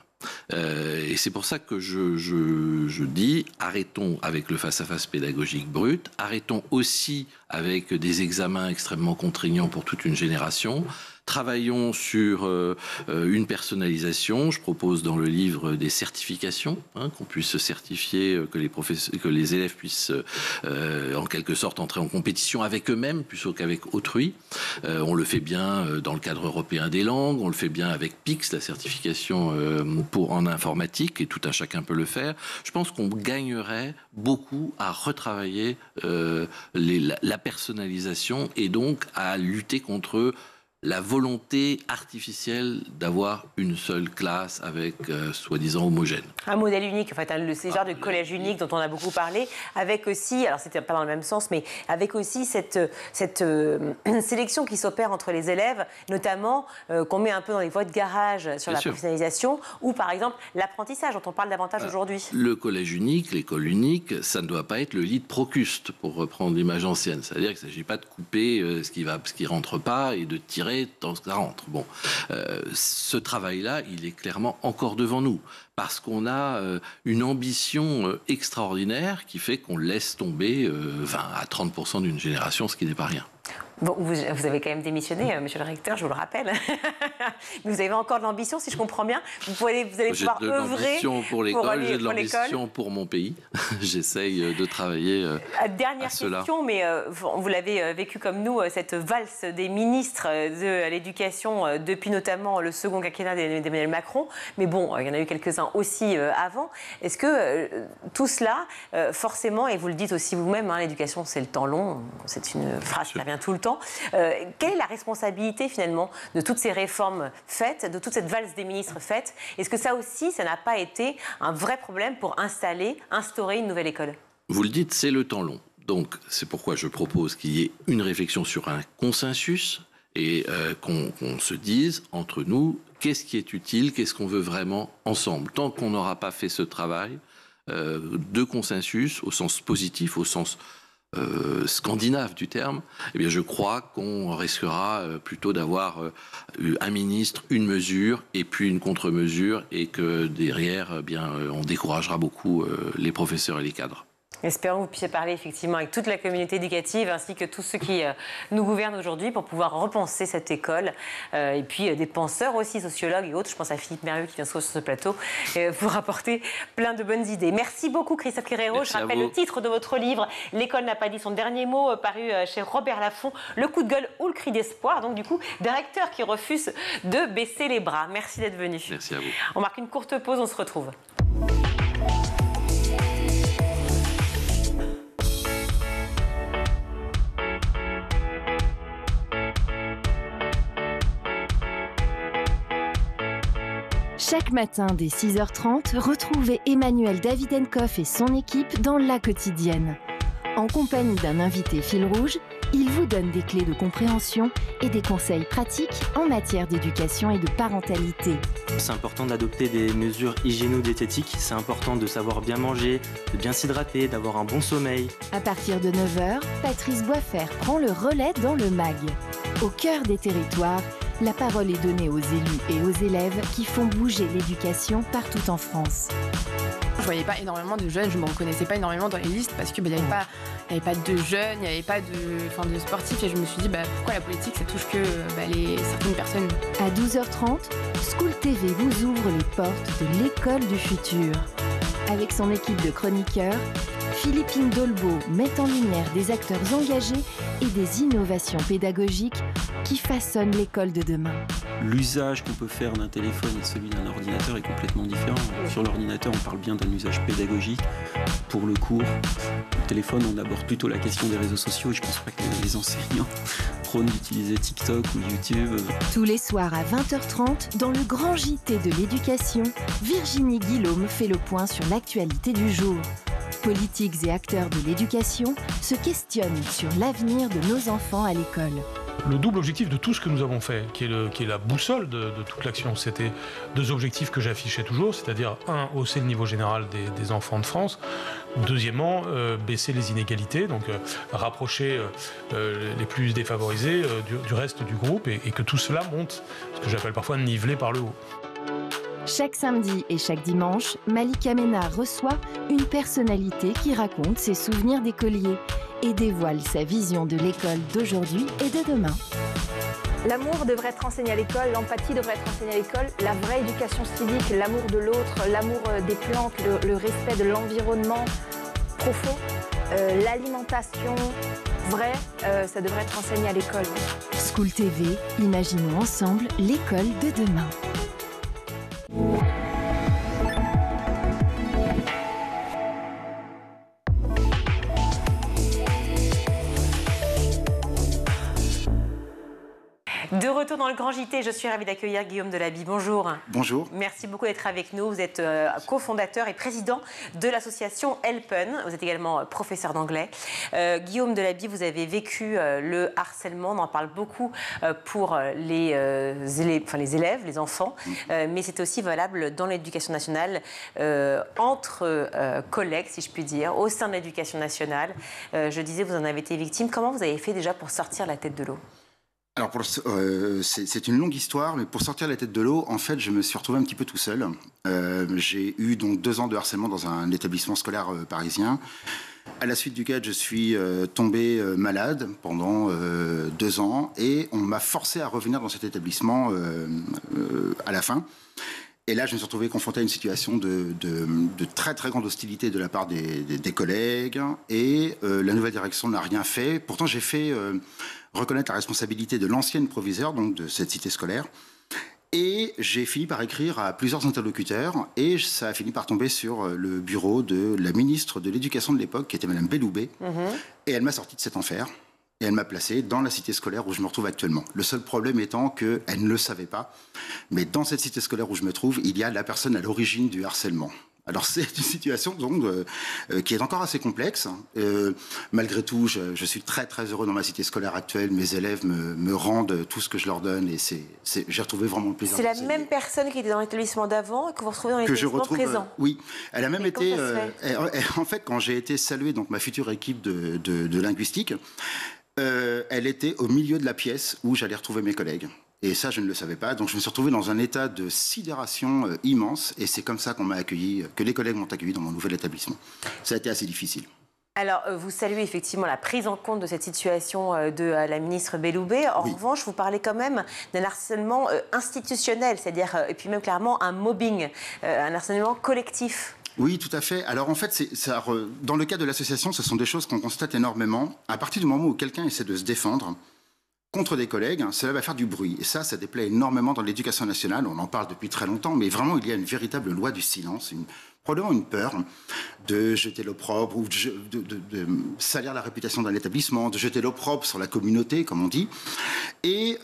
Et c'est pour ça que je dis, arrêtons avec le face-à-face pédagogique brut, arrêtons aussi avec des examens extrêmement contraignants pour toute une génération. Travaillons sur une personnalisation. Je propose dans le livre des certifications, qu'on puisse se certifier, que les élèves puissent en quelque sorte entrer en compétition avec eux-mêmes plutôt qu'avec autrui. On le fait bien dans le cadre européen des langues, on le fait bien avec PIX, la certification en informatique, et tout un chacun peut le faire. Je pense qu'on gagnerait beaucoup à retravailler la personnalisation et donc à lutter contre la volonté artificielle d'avoir une seule classe avec soi-disant homogène. Un modèle unique, en fait, le genre de collège unique dont on a beaucoup parlé, avec aussi, alors c'était pas dans le même sens, mais avec aussi cette sélection qui s'opère entre les élèves, notamment qu'on met un peu dans les voies de garage sur la professionnalisation, ou par exemple l'apprentissage dont on parle davantage aujourd'hui. Le collège unique, l'école unique, ça ne doit pas être le lit de Procuste, pour reprendre l'image ancienne. C'est-à-dire qu'il ne s'agit pas de couper ce qui rentre pas et de tirer dans ce que ça rentre. Bon, ce travail-là, il est clairement encore devant nous, parce qu'on a une ambition extraordinaire qui fait qu'on laisse tomber 20 à 30% d'une génération, ce qui n'est pas rien. Bon, vous avez quand même démissionné, monsieur le recteur, je vous le rappelle. Mais vous avez encore de l'ambition, si je comprends bien. Vous allez pouvoir œuvrer pour l'école. J'ai de l'ambition pour mon pays. J'essaye de travailler Dernière à cela. Question, mais vous l'avez vécu comme nous, cette valse des ministres de l'éducation depuis notamment le second quinquennat d'Emmanuel Macron. Mais bon, il y en a eu quelques-uns aussi avant. Est-ce que tout cela, forcément, et vous le dites aussi vous-même, l'éducation c'est le temps long, c'est une phrase qui revient tout le temps. Quelle est la responsabilité finalement de toutes ces réformes faites, de toute cette valse des ministres faite? Est-ce que ça aussi, ça n'a pas été un vrai problème pour instaurer une nouvelle école? Vous le dites, c'est le temps long. Donc, c'est pourquoi je propose qu'il y ait une réflexion sur un consensus et qu'on se dise entre nous qu'est-ce qui est utile, qu'est-ce qu'on veut vraiment ensemble. Tant qu'on n'aura pas fait ce travail de consensus, au sens positif, au sens scandinave du terme, eh bien, je crois qu'on risquera plutôt d'avoir un ministre, une mesure et puis une contre-mesure et que derrière, eh bien, on découragera beaucoup les professeurs et les cadres. Espérons que vous puissiez parler effectivement avec toute la communauté éducative ainsi que tous ceux qui nous gouvernent aujourd'hui pour pouvoir repenser cette école. Et puis des penseurs aussi, sociologues et autres. Je pense à Philippe Mérieux qui vient sur ce plateau pour apporter plein de bonnes idées. Merci beaucoup Christophe Querero. Je rappelle le titre de votre livre, L'école n'a pas dit son dernier mot, paru chez Robert Laffont. Le coup de gueule ou le cri d'espoir. Donc du coup, des recteurs qui refusent de baisser les bras. Merci d'être venu. Merci à vous. On marque une courte pause, on se retrouve. Chaque matin dès 6h30, retrouvez Emmanuel Davidenkoff et son équipe dans La Quotidienne. En compagnie d'un invité fil rouge, il vous donne des clés de compréhension et des conseils pratiques en matière d'éducation et de parentalité. C'est important d'adopter des mesures hygiéno-diététiques, c'est important de savoir bien manger, de bien s'hydrater, d'avoir un bon sommeil. À partir de 9h, Patrice Boisfer prend le relais dans le MAG. Au cœur des territoires, la parole est donnée aux élus et aux élèves qui font bouger l'éducation partout en France. Je voyais pas énormément de jeunes, je ne me reconnaissais pas énormément dans les listes parce qu'il n'y avait pas de jeunes, il n'y avait pas de sportifs et je me suis dit pourquoi la politique ça touche que certaines personnes. À 12h30, School TV vous ouvre les portes de l'école du futur. Avec son équipe de chroniqueurs, Philippine Dolbeau met en lumière des acteurs engagés et des innovations pédagogiques qui façonnent l'école de demain. L'usage qu'on peut faire d'un téléphone et celui d'un ordinateur est complètement différent. Sur l'ordinateur, on parle bien d'un usage pédagogique. Pour le cours, le téléphone, on aborde plutôt la question des réseaux sociaux et je ne pense pas que les enseignants prônent d'utiliser TikTok ou YouTube. Tous les soirs à 20h30, dans le grand JT de l'éducation, Virginie Guillaume fait le point sur l'actualité du jour. Politiques et acteurs de l'éducation se questionnent sur l'avenir de nos enfants à l'école. Le double objectif de tout ce que nous avons fait, qui est la boussole de toute l'action, c'était deux objectifs que j'affichais toujours, c'est-à-dire un, hausser le niveau général des enfants de France, deuxièmement, baisser les inégalités, donc rapprocher les plus défavorisés du reste du groupe et que tout cela monte, ce que j'appelle parfois niveler par le haut. Chaque samedi et chaque dimanche, Malika Ménard reçoit une personnalité qui raconte ses souvenirs d'écolier et dévoile sa vision de l'école d'aujourd'hui et de demain. L'amour devrait être enseigné à l'école, l'empathie devrait être enseignée à l'école, la vraie éducation civique, l'amour de l'autre, l'amour des plantes, le respect de l'environnement profond, l'alimentation vraie, ça devrait être enseigné à l'école. School TV, imaginons ensemble l'école de demain. De retour dans le Grand JT, je suis ravie d'accueillir Guillaume Delaby. Bonjour. Bonjour. Merci beaucoup d'être avec nous. Vous êtes cofondateur et président de l'association Helpen. Vous êtes également professeur d'anglais. Guillaume Delaby, vous avez vécu le harcèlement. On en parle beaucoup pour les élèves, les enfants. Mais c'est aussi valable dans l'éducation nationale, entre collègues, si je puis dire, au sein de l'éducation nationale. Je disais, vous en avez été victime. Comment vous avez fait déjà pour sortir la tête de l'eau ? Alors, c'est une longue histoire, mais pour sortir la tête de l'eau, en fait, je me suis retrouvé un petit peu tout seul. J'ai eu donc 2 ans de harcèlement dans un établissement scolaire parisien, à la suite duquel je suis tombé malade pendant 2 ans, et on m'a forcé à revenir dans cet établissement à la fin. Et là, je me suis retrouvé confronté à une situation de très très grande hostilité de la part des collègues, et la nouvelle direction n'a rien fait. Pourtant, j'ai fait reconnaître la responsabilité de l'ancienne proviseure, donc de cette cité scolaire. Et j'ai fini par écrire à plusieurs interlocuteurs, et ça a fini par tomber sur le bureau de la ministre de l'Éducation de l'époque, qui était Madame Belloubet. Et elle m'a sorti de cet enfer, et elle m'a placé dans la cité scolaire où je me retrouve actuellement. Le seul problème étant qu'elle ne le savait pas, mais dans cette cité scolaire où je me trouve, il y a la personne à l'origine du harcèlement. Alors c'est une situation donc, qui est encore assez complexe. Malgré tout, je suis très très heureux dans ma cité scolaire actuelle. Mes élèves me rendent tout ce que je leur donne et j'ai retrouvé vraiment le plaisir. C'est la même personne qui était dans l'établissement d'avant et que vous retrouvez dans l'établissement présent. Oui, elle a même été. En fait, quand j'ai été salué, donc ma future équipe de linguistique, elle était au milieu de la pièce où j'allais retrouver mes collègues. Et ça, je ne le savais pas. Donc, je me suis retrouvé dans un état de sidération immense. Et c'est comme ça qu'on m'a accueilli, que les collègues m'ont accueilli dans mon nouvel établissement. Ça a été assez difficile. Alors, vous saluez effectivement la prise en compte de cette situation de la ministre Belloubet. En revanche, vous parlez quand même d'un harcèlement institutionnel, c'est-à-dire, et puis même clairement, un mobbing, un harcèlement collectif. Oui, tout à fait. Alors en fait, dans le cas de l'association, ce sont des choses qu'on constate énormément. À partir du moment où quelqu'un essaie de se défendre contre des collègues, cela va faire du bruit. Et ça déplaît énormément dans l'éducation nationale. On en parle depuis très longtemps, mais vraiment, il y a une véritable loi du silence, probablement une peur de jeter l'opprobre ou de salir la réputation d'un établissement, de jeter l'opprobre sur la communauté, comme on dit. Et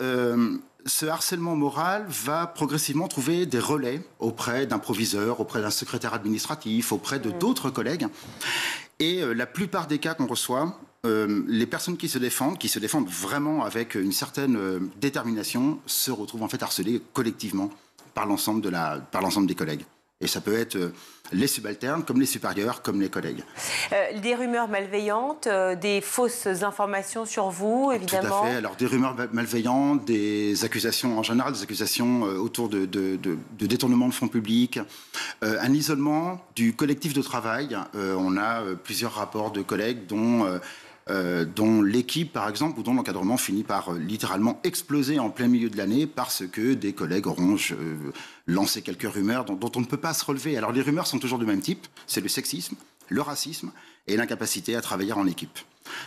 ce harcèlement moral va progressivement trouver des relais auprès d'un proviseur, auprès d'un secrétaire administratif, auprès de d'autres collègues. Et la plupart des cas qu'on reçoit, les personnes qui se défendent vraiment avec une certaine détermination, se retrouvent en fait harcelées collectivement par l'ensemble des collègues. Et ça peut être les subalternes, comme les supérieurs, comme les collègues. Des rumeurs malveillantes, des fausses informations sur vous, évidemment. Tout à fait. Alors, des rumeurs malveillantes, des accusations, en général, des accusations autour de détournement de fonds publics, un isolement du collectif de travail. On a plusieurs rapports de collègues dont l'équipe, par exemple, ou dont l'encadrement finit par littéralement exploser en plein milieu de l'année parce que des collègues auront lancé quelques rumeurs dont on ne peut pas se relever. Alors les rumeurs sont toujours du même type, c'est le sexisme, le racisme et l'incapacité à travailler en équipe.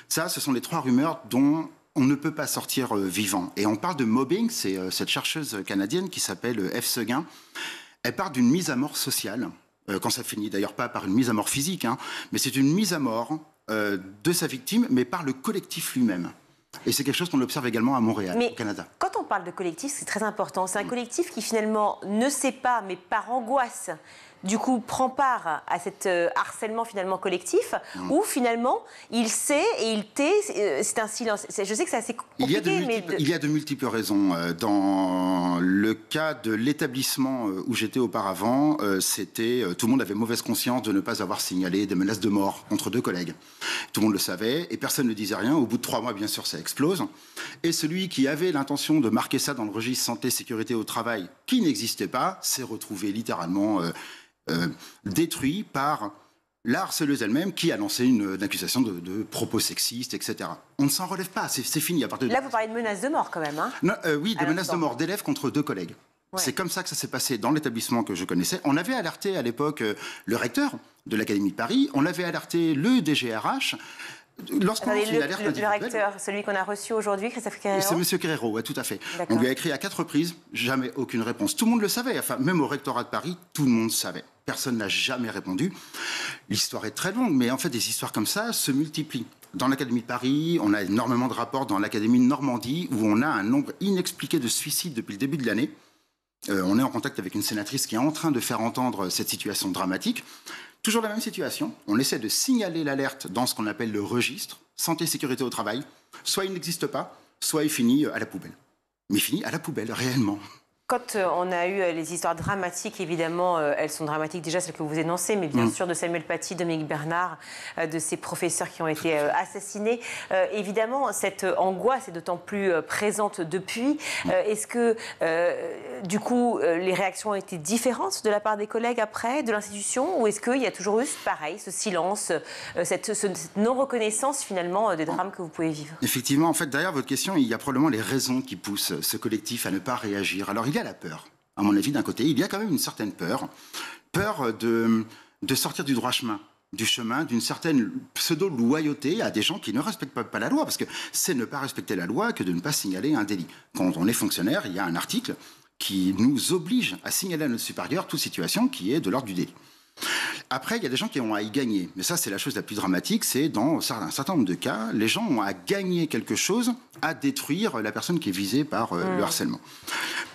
Ça, ce sont les 3 rumeurs dont on ne peut pas sortir vivant. Et on parle de mobbing, c'est cette chercheuse canadienne qui s'appelle F. Seguin. Elle parle d'une mise à mort sociale, quand ça finit d'ailleurs pas par une mise à mort physique, mais c'est une mise à mort de sa victime, mais par le collectif lui-même. Et c'est quelque chose qu'on observe également à Montréal, au Canada. Quand on parle de collectif, c'est très important. C'est un collectif qui finalement ne sait pas, mais par angoisse, du coup, prend part à cet harcèlement finalement collectif, où finalement, il sait et il tait, c'est un silence. Je sais que c'est assez compliqué, il y a de multiples raisons. Dans le cas de l'établissement où j'étais auparavant, tout le monde avait mauvaise conscience de ne pas avoir signalé des menaces de mort contre 2 collègues. Tout le monde le savait et personne ne disait rien. Au bout de 3 mois, bien sûr, ça explose. Et celui qui avait l'intention de marquer ça dans le registre santé-sécurité au travail, qui n'existait pas, s'est retrouvé littéralement détruit par la harceleuse elle-même qui a lancé une accusation de propos sexistes, etc. On ne s'en relève pas, c'est fini. À partir de... Là, vous parlez de menaces de mort quand même. Non, oui, de menaces de mort d'élèves contre 2 collègues. Ouais. C'est comme ça que ça s'est passé dans l'établissement que je connaissais. On avait alerté à l'époque le recteur de l'Académie de Paris, on avait alerté le DGRH. Lorsqu'on lance une alerte individuelle, le recteur, celui qu'on a reçu aujourd'hui, Christophe Querero. C'est M. Querero, ouais, tout à fait. On lui a écrit à 4 reprises, jamais aucune réponse. Tout le monde le savait, enfin, même au rectorat de Paris, tout le monde savait. Personne n'a jamais répondu. L'histoire est très longue, mais en fait, des histoires comme ça se multiplient. Dans l'Académie de Paris, on a énormément de rapports dans l'Académie de Normandie, où on a un nombre inexpliqué de suicides depuis le début de l'année. On est en contact avec une sénatrice qui est en train de faire entendre cette situation dramatique. Toujours la même situation, on essaie de signaler l'alerte dans ce qu'on appelle le registre santé-sécurité au travail. Soit il n'existe pas, soit il finit à la poubelle. Mais il finit à la poubelle, réellement. Quand on a eu les histoires dramatiques, évidemment, elles sont dramatiques déjà, celles que vous énoncez, mais bien sûr de Samuel Paty, Dominique Bernard, de ces professeurs qui ont été assassinés. Évidemment, cette angoisse est d'autant plus présente depuis. Est-ce que, du coup, les réactions ont été différentes de la part des collègues après, de l'institution, ou est-ce qu'il y a toujours eu, pareil, ce silence, cette non-reconnaissance, finalement, des drames que vous pouvez vivre? Effectivement, en fait, derrière votre question, il y a probablement les raisons qui poussent ce collectif à ne pas réagir. Alors, il y a la peur. À mon avis, d'un côté, il y a quand même une certaine peur de sortir du droit chemin, du chemin d'une certaine pseudo-loyauté à des gens qui ne respectent pas la loi, parce que c'est ne pas respecter la loi que de ne pas signaler un délit. Quand on est fonctionnaire, il y a un article qui nous oblige à signaler à notre supérieur toute situation qui est de l'ordre du délit. Après, il y a des gens qui ont à y gagner. Mais ça, c'est la chose la plus dramatique, c'est dans un certain nombre de cas, les gens ont à gagner quelque chose, à détruire la personne qui est visée par le harcèlement.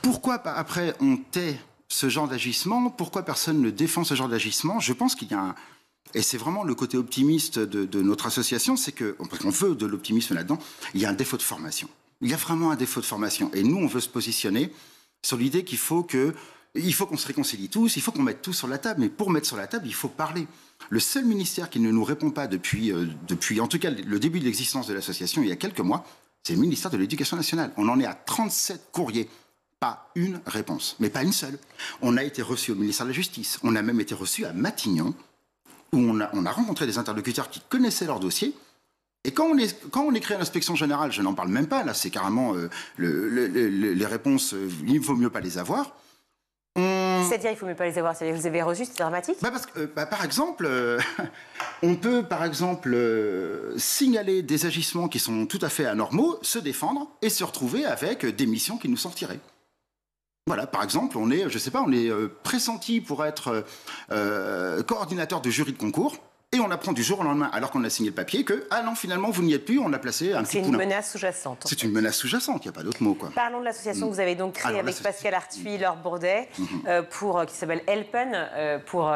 Pourquoi après on tait ce genre d'agissement? Pourquoi personne ne défend ce genre d'agissement? Je pense qu'il y a et c'est vraiment le côté optimiste de notre association, c'est parce qu'on veut de l'optimisme là-dedans, il y a un défaut de formation. Il y a vraiment un défaut de formation. Et nous, on veut se positionner sur l'idée qu'il faut qu'on se réconcilie tous, il faut qu'on mette tout sur la table. Mais pour mettre sur la table, il faut parler. Le seul ministère qui ne nous répond pas depuis en tout cas, le début de l'existence de l'association, il y a quelques mois, c'est le ministère de l'Éducation nationale. On en est à 37 courriers. Pas une réponse, mais pas une seule. On a été reçu au ministère de la Justice. On a même été reçu à Matignon, où on a rencontré des interlocuteurs qui connaissaient leur dossier. Et quand on écrit à l'inspection générale, je n'en parle même pas, là c'est carrément les réponses, il vaut mieux pas les avoir. C'est-à-dire il faut mieux pas les avoir, c'est-à-dire que vous avez reçu, c'est dramatique? Parce que, par exemple, on peut par exemple signaler des agissements qui sont tout à fait anormaux, se défendre et se retrouver avec des missions qui nous sont retirées. Voilà, par exemple, on est pressenti pour être coordinateur de jury de concours, et on apprend du jour au lendemain, alors qu'on a signé le papier, que ah non, finalement, vous n'y êtes plus, on a placé un petit poulain. C'est une menace sous-jacente. C'est une menace sous-jacente, il n'y a pas d'autre mot, quoi. Parlons de l'association que vous avez donc créée avec Pascal Arthuis, Laure Bourdet, qui s'appelle Helpen, pour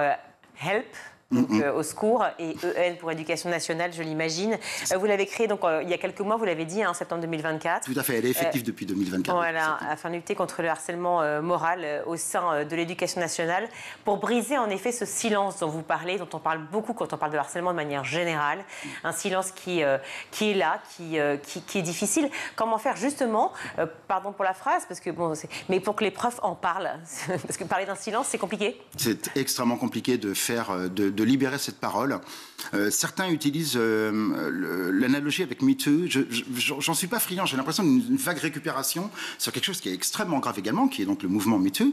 Help. Donc, au secours, et EN pour Éducation nationale, je l'imagine. Vous l'avez créé donc, il y a quelques mois, vous l'avez dit, en septembre 2024. Tout à fait, elle est effective depuis 2024. Voilà, afin de lutter contre le harcèlement moral au sein de l'Éducation nationale, pour briser en effet ce silence dont vous parlez, dont on parle beaucoup quand on parle de harcèlement de manière générale, un silence qui est là, qui est difficile. Comment faire justement, pardon pour la phrase, parce que mais pour que les profs en parlent, parce que parler d'un silence, c'est compliqué. C'est extrêmement compliqué de libérer cette parole. Certains utilisent l'analogie avec MeToo. J'en suis pas friand. J'ai l'impression d'une vague récupération sur quelque chose qui est extrêmement grave également, qui est donc le mouvement MeToo.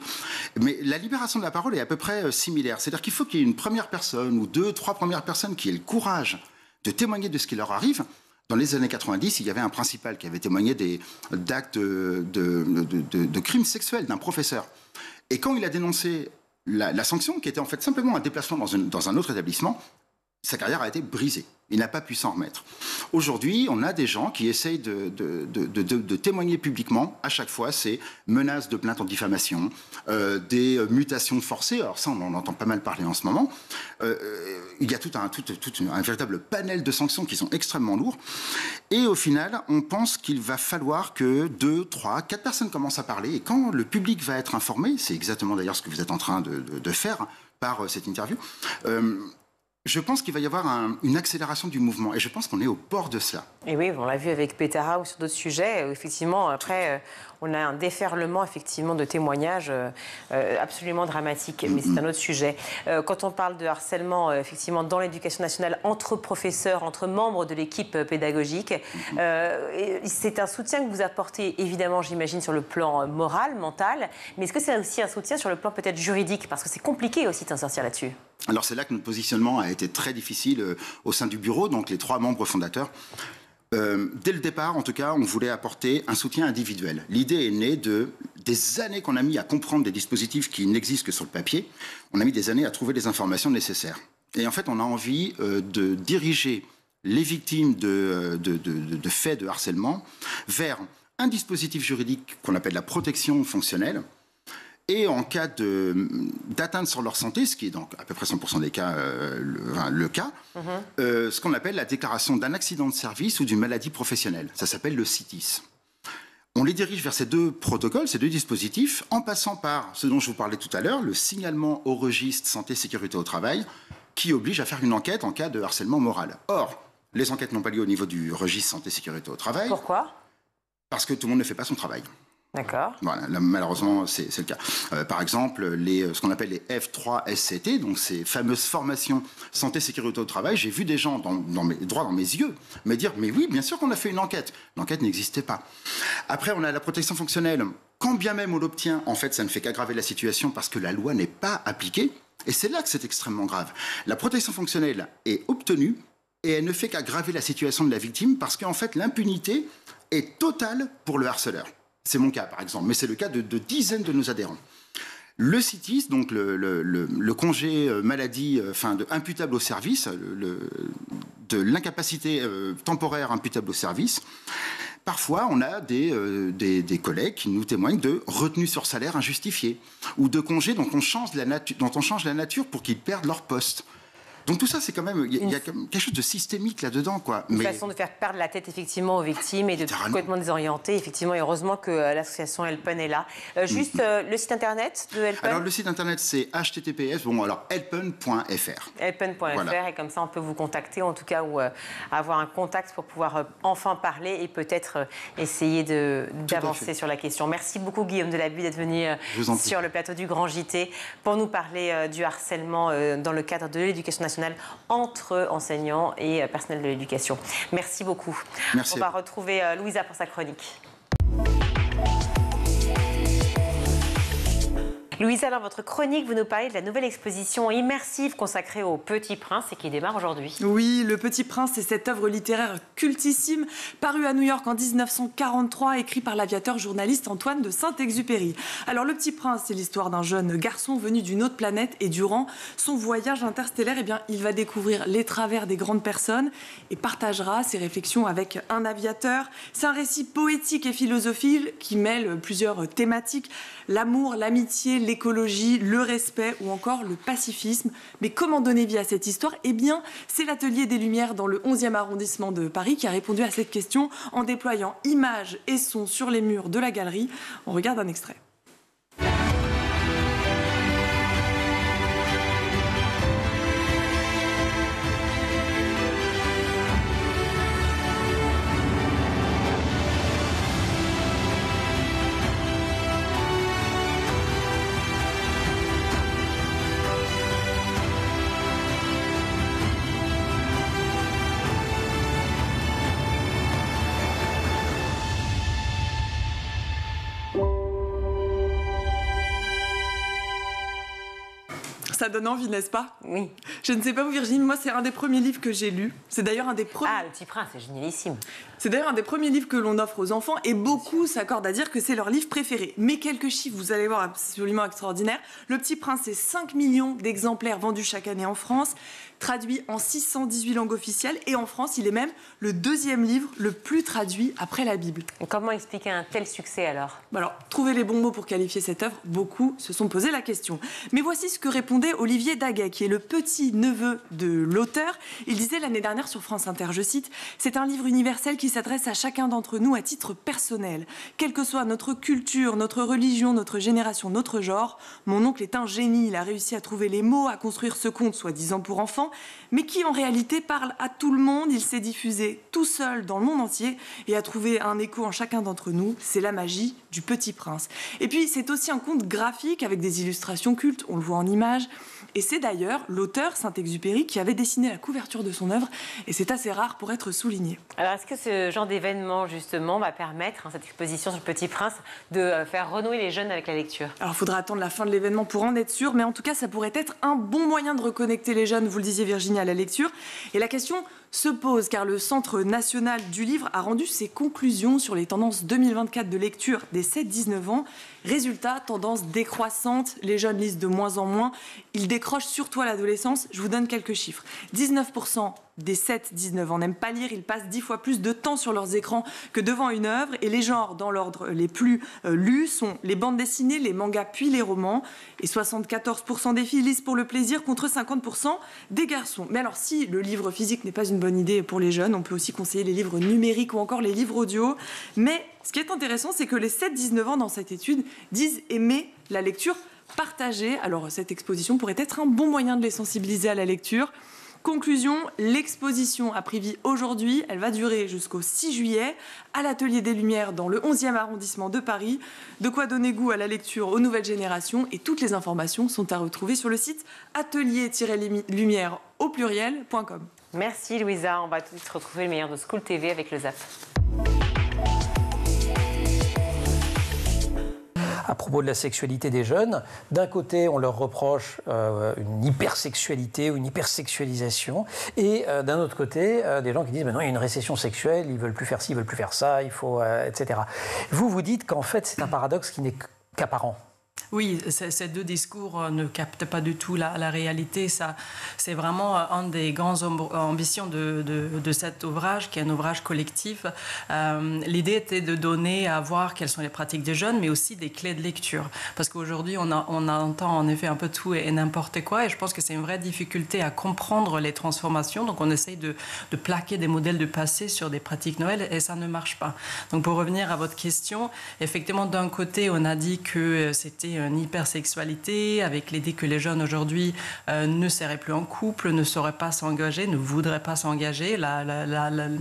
Mais la libération de la parole est à peu près similaire. C'est-à-dire qu'il faut qu'il y ait une première personne ou 2, 3 premières personnes qui aient le courage de témoigner de ce qui leur arrive. Dans les années 90, il y avait un principal qui avait témoigné d'actes de crimes sexuels d'un professeur. Et quand il a dénoncé la sanction, qui était en fait simplement un déplacement dans un autre établissement, sa carrière a été brisée. Il n'a pas pu s'en remettre. Aujourd'hui, on a des gens qui essayent de témoigner publiquement. À chaque fois, c'est menaces de plainte en diffamation, des mutations forcées. Alors ça, on en entend pas mal parler en ce moment. Il y a tout un véritable panel de sanctions qui sont extrêmement lourds. Et au final, on pense qu'il va falloir que 2, 3, 4 personnes commencent à parler. Et quand le public va être informé, c'est exactement d'ailleurs ce que vous êtes en train de faire par cette interview, je pense qu'il va y avoir une accélération du mouvement et je pense qu'on est au bord de cela. Et oui, on l'a vu avec Pétara ou sur d'autres sujets. Effectivement, après, on a un déferlement effectivement de témoignages absolument dramatiques, mais c'est un autre sujet. Quand on parle de harcèlement, effectivement, dans l'éducation nationale, entre professeurs, entre membres de l'équipe pédagogique, c'est un soutien que vous apportez, évidemment, j'imagine, sur le plan moral, mental, mais est-ce que c'est aussi un soutien sur le plan peut-être juridique? Parce que c'est compliqué aussi de s'en sortir là-dessus. Alors c'est là que notre positionnement a été très difficile au sein du bureau, donc les 3 membres fondateurs. Dès le départ, en tout cas, on voulait apporter un soutien individuel. L'idée est née des années qu'on a mis à comprendre des dispositifs qui n'existent que sur le papier. On a mis des années à trouver les informations nécessaires. Et en fait, on a envie de diriger les victimes de faits de harcèlement vers un dispositif juridique qu'on appelle la protection fonctionnelle. Et en cas d'atteinte sur leur santé, ce qui est donc à peu près 100% des cas le cas, ce qu'on appelle la déclaration d'un accident de service ou d'une maladie professionnelle. Ça s'appelle le CITIS. On les dirige vers ces 2 protocoles, ces 2 dispositifs, en passant par ce dont je vous parlais tout à l'heure, le signalement au registre santé-sécurité au travail, qui oblige à faire une enquête en cas de harcèlement moral. Or, les enquêtes n'ont pas lieu au niveau du registre santé-sécurité au travail. Pourquoi? Parce que tout le monde ne fait pas son travail. D'accord. Voilà, là, malheureusement, c'est le cas. Par exemple, ce qu'on appelle les F3 SCT, donc ces fameuses formations santé-sécurité au travail, j'ai vu des gens droit dans mes yeux me dire « Mais oui, bien sûr qu'on a fait une enquête. » L'enquête n'existait pas. Après, on a la protection fonctionnelle. Quand bien même on l'obtient, en fait, ça ne fait qu'aggraver la situation parce que la loi n'est pas appliquée. Et c'est là que c'est extrêmement grave. La protection fonctionnelle est obtenue et elle ne fait qu'aggraver la situation de la victime parce qu'en fait, l'impunité est totale pour le harceleur. C'est mon cas, par exemple, mais c'est le cas de dizaines de nos adhérents. Le CITIS, donc le congé maladie imputable au service, de l'incapacité temporaire imputable au service, Parfois, on a des collègues qui nous témoignent de retenue sur salaire injustifiée ou de congés dont on change la nature pour qu'ils perdent leur poste. Donc tout ça, c'est quand même, il y a quelque chose de systémique là-dedans, quoi. Une façon de faire perdre la tête effectivement aux victimes et de complètement désorienter. Effectivement, et heureusement que l'association Helpen est là. Juste le site internet de Helpen. Alors le site internet, c'est https helpen.fr. Helpen.fr, et comme ça on peut vous contacter en tout cas, ou avoir un contact pour pouvoir enfin parler et peut-être essayer d'avancer sur la question. Merci beaucoup Guillaume Delaby d'être venu sur le plateau du Grand JT pour nous parler du harcèlement dans le cadre de l'éducation nationale entre enseignants et personnel de l'éducation. Merci beaucoup. Merci. On va retrouver Louisa pour sa chronique. Louisa, dans votre chronique, vous nous parlez de la nouvelle exposition immersive consacrée au Petit Prince et qui démarre aujourd'hui. Oui, Le Petit Prince, c'est cette œuvre littéraire cultissime parue à New York en 1943, écrite par l'aviateur journaliste Antoine de Saint-Exupéry. Alors, Le Petit Prince, c'est l'histoire d'un jeune garçon venu d'une autre planète et durant son voyage interstellaire, il va découvrir les travers des grandes personnes et partagera ses réflexions avec un aviateur. C'est un récit poétique et philosophique qui mêle plusieurs thématiques, l'amour, l'amitié, l'écologie, le respect ou encore le pacifisme. Mais comment donner vie à cette histoire? Eh bien, c'est l'Atelier des Lumières dans le 11e arrondissement de Paris qui a répondu à cette question en déployant images et sons sur les murs de la galerie. On regarde un extrait. Ça donne envie, n'est-ce pas? Oui. Je ne sais pas vous, Virginie, mais moi, c'est un des premiers livres que j'ai lus. C'est d'ailleurs un des premiers... Ah, Le Petit Prince, c'est génialissime. C'est d'ailleurs un des premiers livres que l'on offre aux enfants et beaucoup s'accordent à dire que c'est leur livre préféré. Mais quelques chiffres, vous allez voir, absolument extraordinaires. Le Petit Prince, c'est 5 millions d'exemplaires vendus chaque année en France, traduit en 618 langues officielles. Et en France, il est même le 2e livre le plus traduit après la Bible. Et comment expliquer un tel succès alors? Alors, trouver les bons mots pour qualifier cette œuvre, beaucoup se sont posé la question. Mais voici ce que répondait Olivier Daguet, qui est le petit-neveu de l'auteur. Il disait l'année dernière sur France Inter, je cite, « C'est un livre universel qui s'adresse à chacun d'entre nous à titre personnel. Quelle que soit notre culture, notre religion, notre génération, notre genre, mon oncle est un génie. Il a réussi à trouver les mots, à construire ce conte soi-disant pour enfants, mais qui en réalité parle à tout le monde. Il s'est diffusé tout seul dans le monde entier et a trouvé un écho en chacun d'entre nous. C'est la magie du Petit Prince. » Et puis, c'est aussi un conte graphique avec des illustrations cultes, on le voit en images. Et c'est d'ailleurs l'auteur, Saint-Exupéry, qui avait dessiné la couverture de son œuvre, et c'est assez rare pour être souligné. Alors, est-ce que ce genre d'événement, justement, va permettre, cette exposition sur le Petit Prince, de faire renouer les jeunes avec la lecture? Alors, il faudra attendre la fin de l'événement pour en être sûr, mais en tout cas, ça pourrait être un bon moyen de reconnecter les jeunes, vous le disiez Virginie, à la lecture. Et la question se pose, car le Centre national du livre a rendu ses conclusions sur les tendances 2024 de lecture des 7-19 ans. Résultat, tendance décroissante, les jeunes lisent de moins en moins, ils décrochent surtout à l'adolescence. Je vous donne quelques chiffres. 19% des 7-19 ans n'aiment pas lire, ils passent 10 fois plus de temps sur leurs écrans que devant une œuvre. Et les genres dans l'ordre les plus lus sont les bandes dessinées, les mangas puis les romans. Et 74% des filles lisent pour le plaisir contre 50% des garçons. Mais alors si le livre physique n'est pas une bonne idée pour les jeunes, on peut aussi conseiller les livres numériques ou encore les livres audio. Mais ce qui est intéressant, c'est que les 7-19 ans dans cette étude disent aimer la lecture partagée. Alors cette exposition pourrait être un bon moyen de les sensibiliser à la lecture. Conclusion, l'exposition a pris vie aujourd'hui. Elle va durer jusqu'au 6 juillet à l'Atelier des Lumières dans le 11e arrondissement de Paris. De quoi donner goût à la lecture aux nouvelles générations. Et toutes les informations sont à retrouver sur le site atelier-lumière au pluriel.com. Merci Louisa. On va tout de suite retrouver le meilleur de School TV avec le ZAP. À propos de la sexualité des jeunes, d'un côté, on leur reproche une hypersexualité ou une hypersexualisation, et d'un autre côté, des gens qui disent non, il y a une récession sexuelle, ils veulent plus faire ci, ils veulent plus faire ça, il faut, etc. Vous dites qu'en fait, c'est un paradoxe qui n'est qu'apparent. Oui, ces deux discours ne captent pas du tout la réalité. Ça, c'est vraiment une des grandes ambitions de cet ouvrage, qui est un ouvrage collectif. L'idée était de donner à voir quelles sont les pratiques des jeunes, mais aussi des clés de lecture. Parce qu'aujourd'hui, on entend en effet un peu tout et n'importe quoi, et je pense que c'est une vraie difficulté à comprendre les transformations. Donc on essaye de plaquer des modèles du passé sur des pratiques Noël, et ça ne marche pas. Donc pour revenir à votre question, effectivement, d'un côté, on a dit que c'était une hypersexualité, avec l'idée que les jeunes aujourd'hui ne seraient plus en couple, ne sauraient pas s'engager, ne voudraient pas s'engager.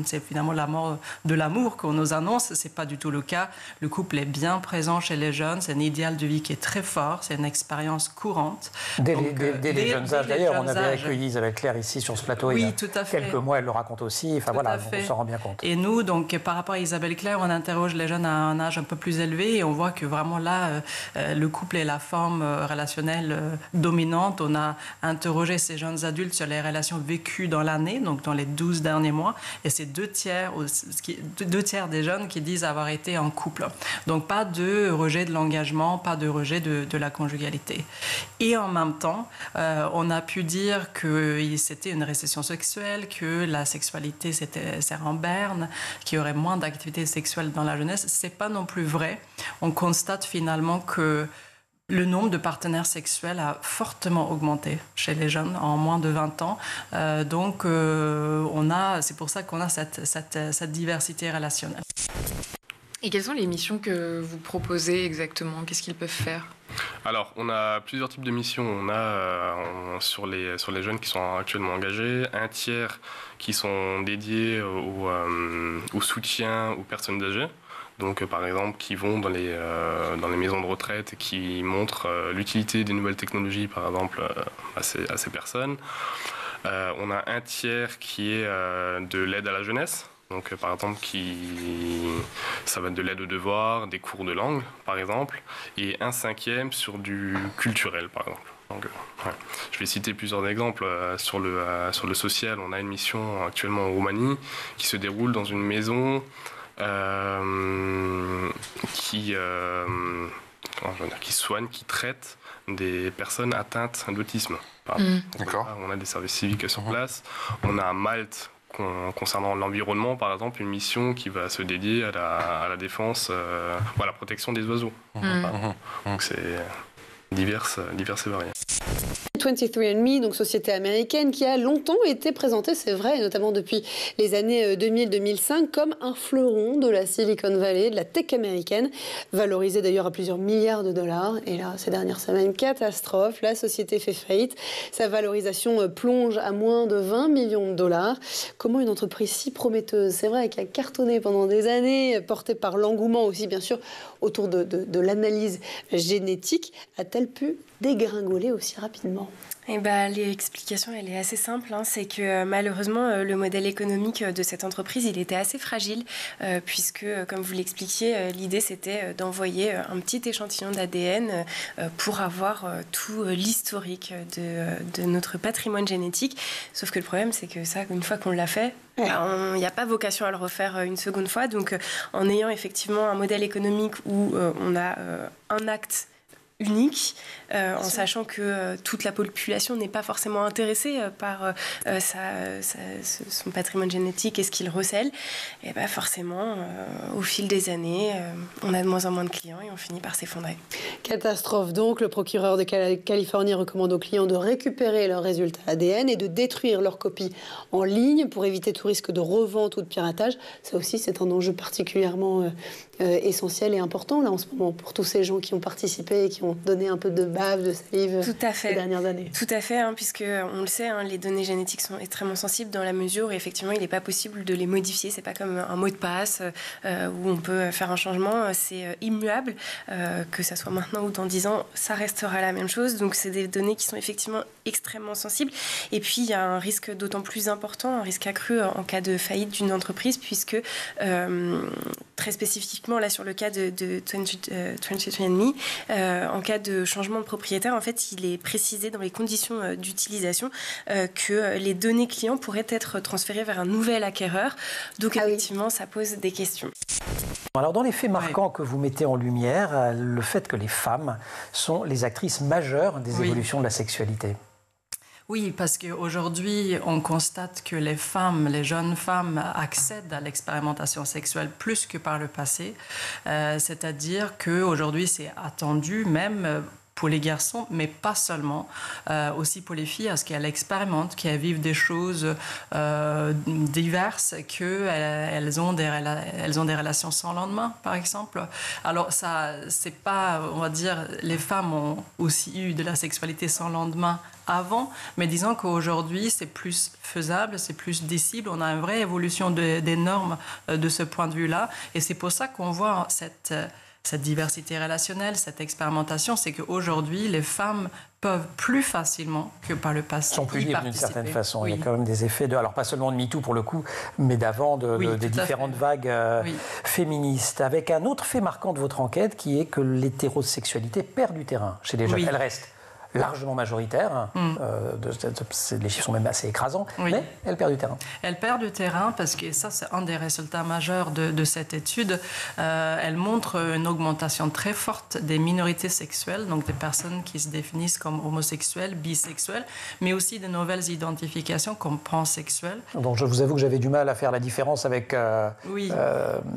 C'est finalement la mort de l'amour qu'on nous annonce. C'est pas du tout le cas. Le couple est bien présent chez les jeunes. C'est un idéal de vie qui est très fort. C'est une expérience courante. Dès les jeunes âges. D'ailleurs, on avait accueilli Isabelle Claire ici sur ce plateau il y a quelques mois. Elle le raconte aussi. Enfin voilà, on s'en rend bien compte. Et nous, donc, par rapport à Isabelle Claire, on interroge les jeunes à un âge un peu plus élevé, et on voit que vraiment là, le couple est la forme relationnelle dominante. On a interrogé ces jeunes adultes sur les relations vécues dans l'année, donc dans les 12 derniers mois, et c'est 2 tiers des jeunes qui disent avoir été en couple. Donc pas de rejet de l'engagement, pas de rejet de la conjugalité. Et en même temps, on a pu dire que c'était une récession sexuelle, que la sexualité c'est en berne, qu'il y aurait moins d'activités sexuelles dans la jeunesse. C'est pas non plus vrai. On constate finalement que le nombre de partenaires sexuels a fortement augmenté chez les jeunes en moins de 20 ans. C'est pour ça qu'on a cette diversité relationnelle. Et quelles sont les missions que vous proposez exactement? Qu'est-ce qu'ils peuvent faire? Alors, on a plusieurs types de missions. On a sur les jeunes qui sont actuellement engagés, un tiers qui sont dédiés au soutien aux personnes âgées. Donc, par exemple, qui vont dans les maisons de retraite et qui montrent l'utilité des nouvelles technologies, par exemple, à ces personnes. On a un tiers qui est de l'aide à la jeunesse. Donc, par exemple, ça va être de l'aide aux devoirs, des cours de langue, par exemple. Et un cinquième sur du culturel, par exemple. Donc, je vais citer plusieurs exemples. Sur le social, on a une mission actuellement en Roumanie qui se déroule dans une maison qui soigne, qui traite des personnes atteintes d'autisme. D'accord. On a des services civiques sur place. On a à Malte, concernant l'environnement, par exemple, une mission qui va se dédier à la défense, à la protection des oiseaux. Donc c'est divers et variés. 23andMe, donc société américaine qui a longtemps été présentée, c'est vrai, notamment depuis les années 2000-2005, comme un fleuron de la Silicon Valley, de la tech américaine, valorisée d'ailleurs à plusieurs milliards de dollars. Et là, ces dernières semaines, catastrophe, la société fait faillite. Sa valorisation plonge à moins de 20 millions de dollars. Comment une entreprise si prometteuse, c'est vrai, qui a cartonné pendant des années, portée par l'engouement aussi, bien sûr, autour de l'analyse génétique, a-t-elle pu dégringoler aussi rapidement? L'explication, elle est assez simple. C'est que malheureusement, le modèle économique de cette entreprise, il était assez fragile, puisque, comme vous l'expliquiez, l'idée, c'était d'envoyer un petit échantillon d'ADN pour avoir tout l'historique de notre patrimoine génétique. Sauf que le problème, c'est que ça, une fois qu'on l'a fait, il n'y a pas vocation à le refaire une seconde fois. Donc, en ayant effectivement un modèle économique où on a un acte unique, en sachant que toute la population n'est pas forcément intéressée par son patrimoine génétique et ce qu'il recèle, et forcément, au fil des années, on a de moins en moins de clients et on finit par s'effondrer. Catastrophe donc. Le procureur de Californie recommande aux clients de récupérer leurs résultats ADN et de détruire leurs copies en ligne pour éviter tout risque de revente ou de piratage. Ça aussi, c'est un enjeu particulièrement essentiel et important là en ce moment pour tous ces gens qui ont participé et qui ont donné un peu de bave, de salive ces dernières années. Tout à fait, puisque on le sait, les données génétiques sont extrêmement sensibles dans la mesure où effectivement il n'est pas possible de les modifier. C'est pas comme un mot de passe où on peut faire un changement, c'est immuable, que ça soit maintenant ou dans 10 ans, ça restera la même chose. Donc c'est des données qui sont effectivement extrêmement sensibles. Et puis il y a un risque d'autant plus important, un risque accru en cas de faillite d'une entreprise, puisque très spécifiquement là sur le cas de 23andMe, en cas de changement de propriétaire, en fait, il est précisé dans les conditions d'utilisation que les données clients pourraient être transférées vers un nouvel acquéreur. Donc, effectivement, ça pose des questions. Alors dans les faits marquants que vous mettez en lumière, le fait que les femmes sont les actrices majeures des évolutions de la sexualité. Oui, parce qu'aujourd'hui, on constate que les femmes, les jeunes femmes, accèdent à l'expérimentation sexuelle plus que par le passé. C'est-à-dire qu'aujourd'hui, c'est attendu même pour les garçons, mais pas seulement, aussi pour les filles, à ce qu'elles expérimentent, qu'elles vivent des choses diverses, qu'elles ont des relations sans lendemain, par exemple. Alors, ça, c'est pas, on va dire, les femmes ont aussi eu de la sexualité sans lendemain avant, mais disons qu'aujourd'hui, c'est plus faisable, c'est plus décible, on a une vraie évolution des normes de ce point de vue-là, et c'est pour ça qu'on voit cette diversité relationnelle, cette expérimentation, c'est qu'aujourd'hui, les femmes peuvent plus facilement que par le passé. Sont plus libres d'une certaine façon. Oui. Il y a quand même des effets alors pas seulement de MeToo pour le coup, mais d'avant, des différentes vagues féministes. Avec un autre fait marquant de votre enquête qui est que l'hétérosexualité perd du terrain chez les jeunes. Elle reste largement majoritaire, les chiffres sont même assez écrasants, mais elle perd du terrain. Elle perd du terrain parce que ça, c'est un des résultats majeurs de cette étude. Elle montre une augmentation très forte des minorités sexuelles, donc des personnes qui se définissent comme homosexuelles, bisexuelles, mais aussi de nouvelles identifications comme pansexuelles. Donc je vous avoue que j'avais du mal à faire la différence avec...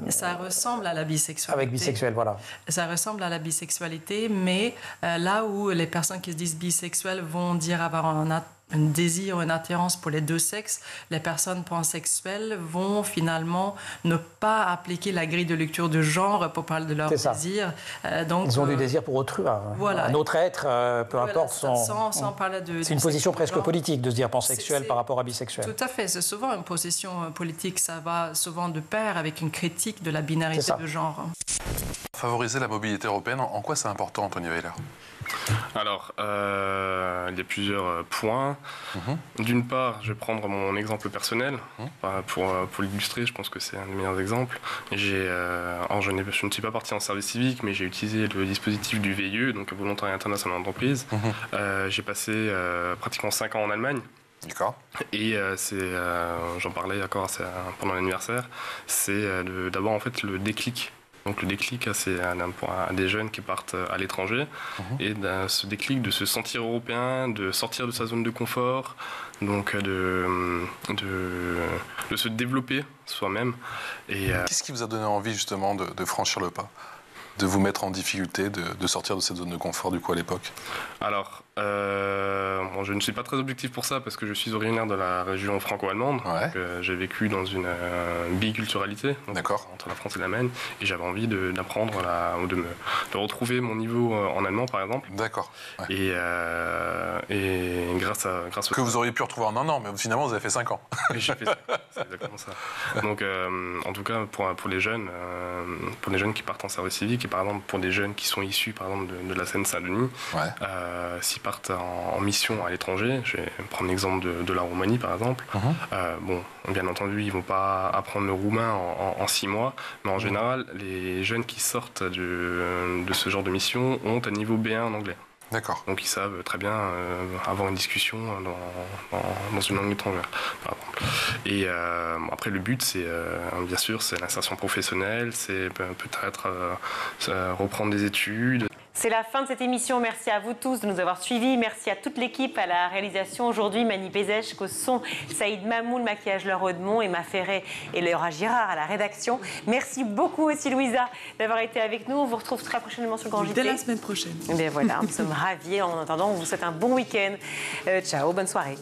ça ressemble à la bisexualité. Avec bisexuel, voilà. Ça ressemble à la bisexualité, mais là où les personnes qui se disent bisexuels vont dire avoir un désir, une attirance pour les deux sexes, les personnes pansexuelles vont finalement ne pas appliquer la grille de lecture de genre pour parler de leur désir. Donc, ils ont du désir pour autrui, un autre être, peu importe sans parler de... C'est une position presque politique de se dire pansexuel par rapport à bisexuel. Tout à fait, c'est souvent une position politique, ça va souvent de pair avec une critique de la binarité de genre. Favoriser la mobilité européenne, en quoi c'est important, Anthony Weiler ? Alors, il y a plusieurs points. D'une part, je vais prendre mon exemple personnel pour l'illustrer. Je pense que c'est un des meilleurs exemples. Je ne suis pas parti en service civique, mais j'ai utilisé le dispositif du VIE, donc Volontariat international d'entreprise. J'ai passé pratiquement 5 ans en Allemagne. D'accord. Et j'en parlais encore pendant l'anniversaire, c'est d'abord en fait le déclic. Donc le déclic, c'est à des jeunes qui partent à l'étranger, et ce déclic de se sentir européen, de sortir de sa zone de confort, donc de se développer soi-même. Qu'est-ce qui vous a donné envie justement de franchir le pas, de vous mettre en difficulté, de sortir de cette zone de confort du coup à l'époque ? Alors, je ne suis pas très objectif pour ça parce que je suis originaire de la région franco-allemande. J'ai vécu dans une biculturalité entre la France et l'Allemagne, et j'avais envie d'apprendre de retrouver mon niveau en allemand par exemple. D'accord. Et grâce au... Que vous auriez pu retrouver en un an, mais finalement vous avez fait 5 ans. Oui, j'ai fait ça. C'est exactement ça. Donc en tout cas pour les jeunes qui partent en service civique, et par exemple pour des jeunes qui sont issus par exemple de la Seine-Saint-Denis, s'ils partent en mission à l'étranger, je vais prendre l'exemple de la Roumanie par exemple, bien entendu ils ne vont pas apprendre le roumain en 6 mois, mais en général les jeunes qui sortent de ce genre de mission ont un niveau B1 en anglais. D'accord. Donc ils savent très bien avoir une discussion dans une langue étrangère, par exemple. Et après le but, c'est bien sûr, c'est l'insertion professionnelle, c'est peut-être reprendre des études. C'est la fin de cette émission. Merci à vous tous de nous avoir suivis. Merci à toute l'équipe à la réalisation aujourd'hui. Mani Pézèche, au son, Saïd Mamoul, maquillage Laure Audemont, Emma Ferret et Laura Girard à la rédaction. Merci beaucoup aussi Louisa d'avoir été avec nous. On vous retrouve très prochainement sur Grand JT. Dès la semaine prochaine. Et bien voilà, nous sommes ravis. En attendant, on vous souhaite un bon week-end. Ciao, bonne soirée.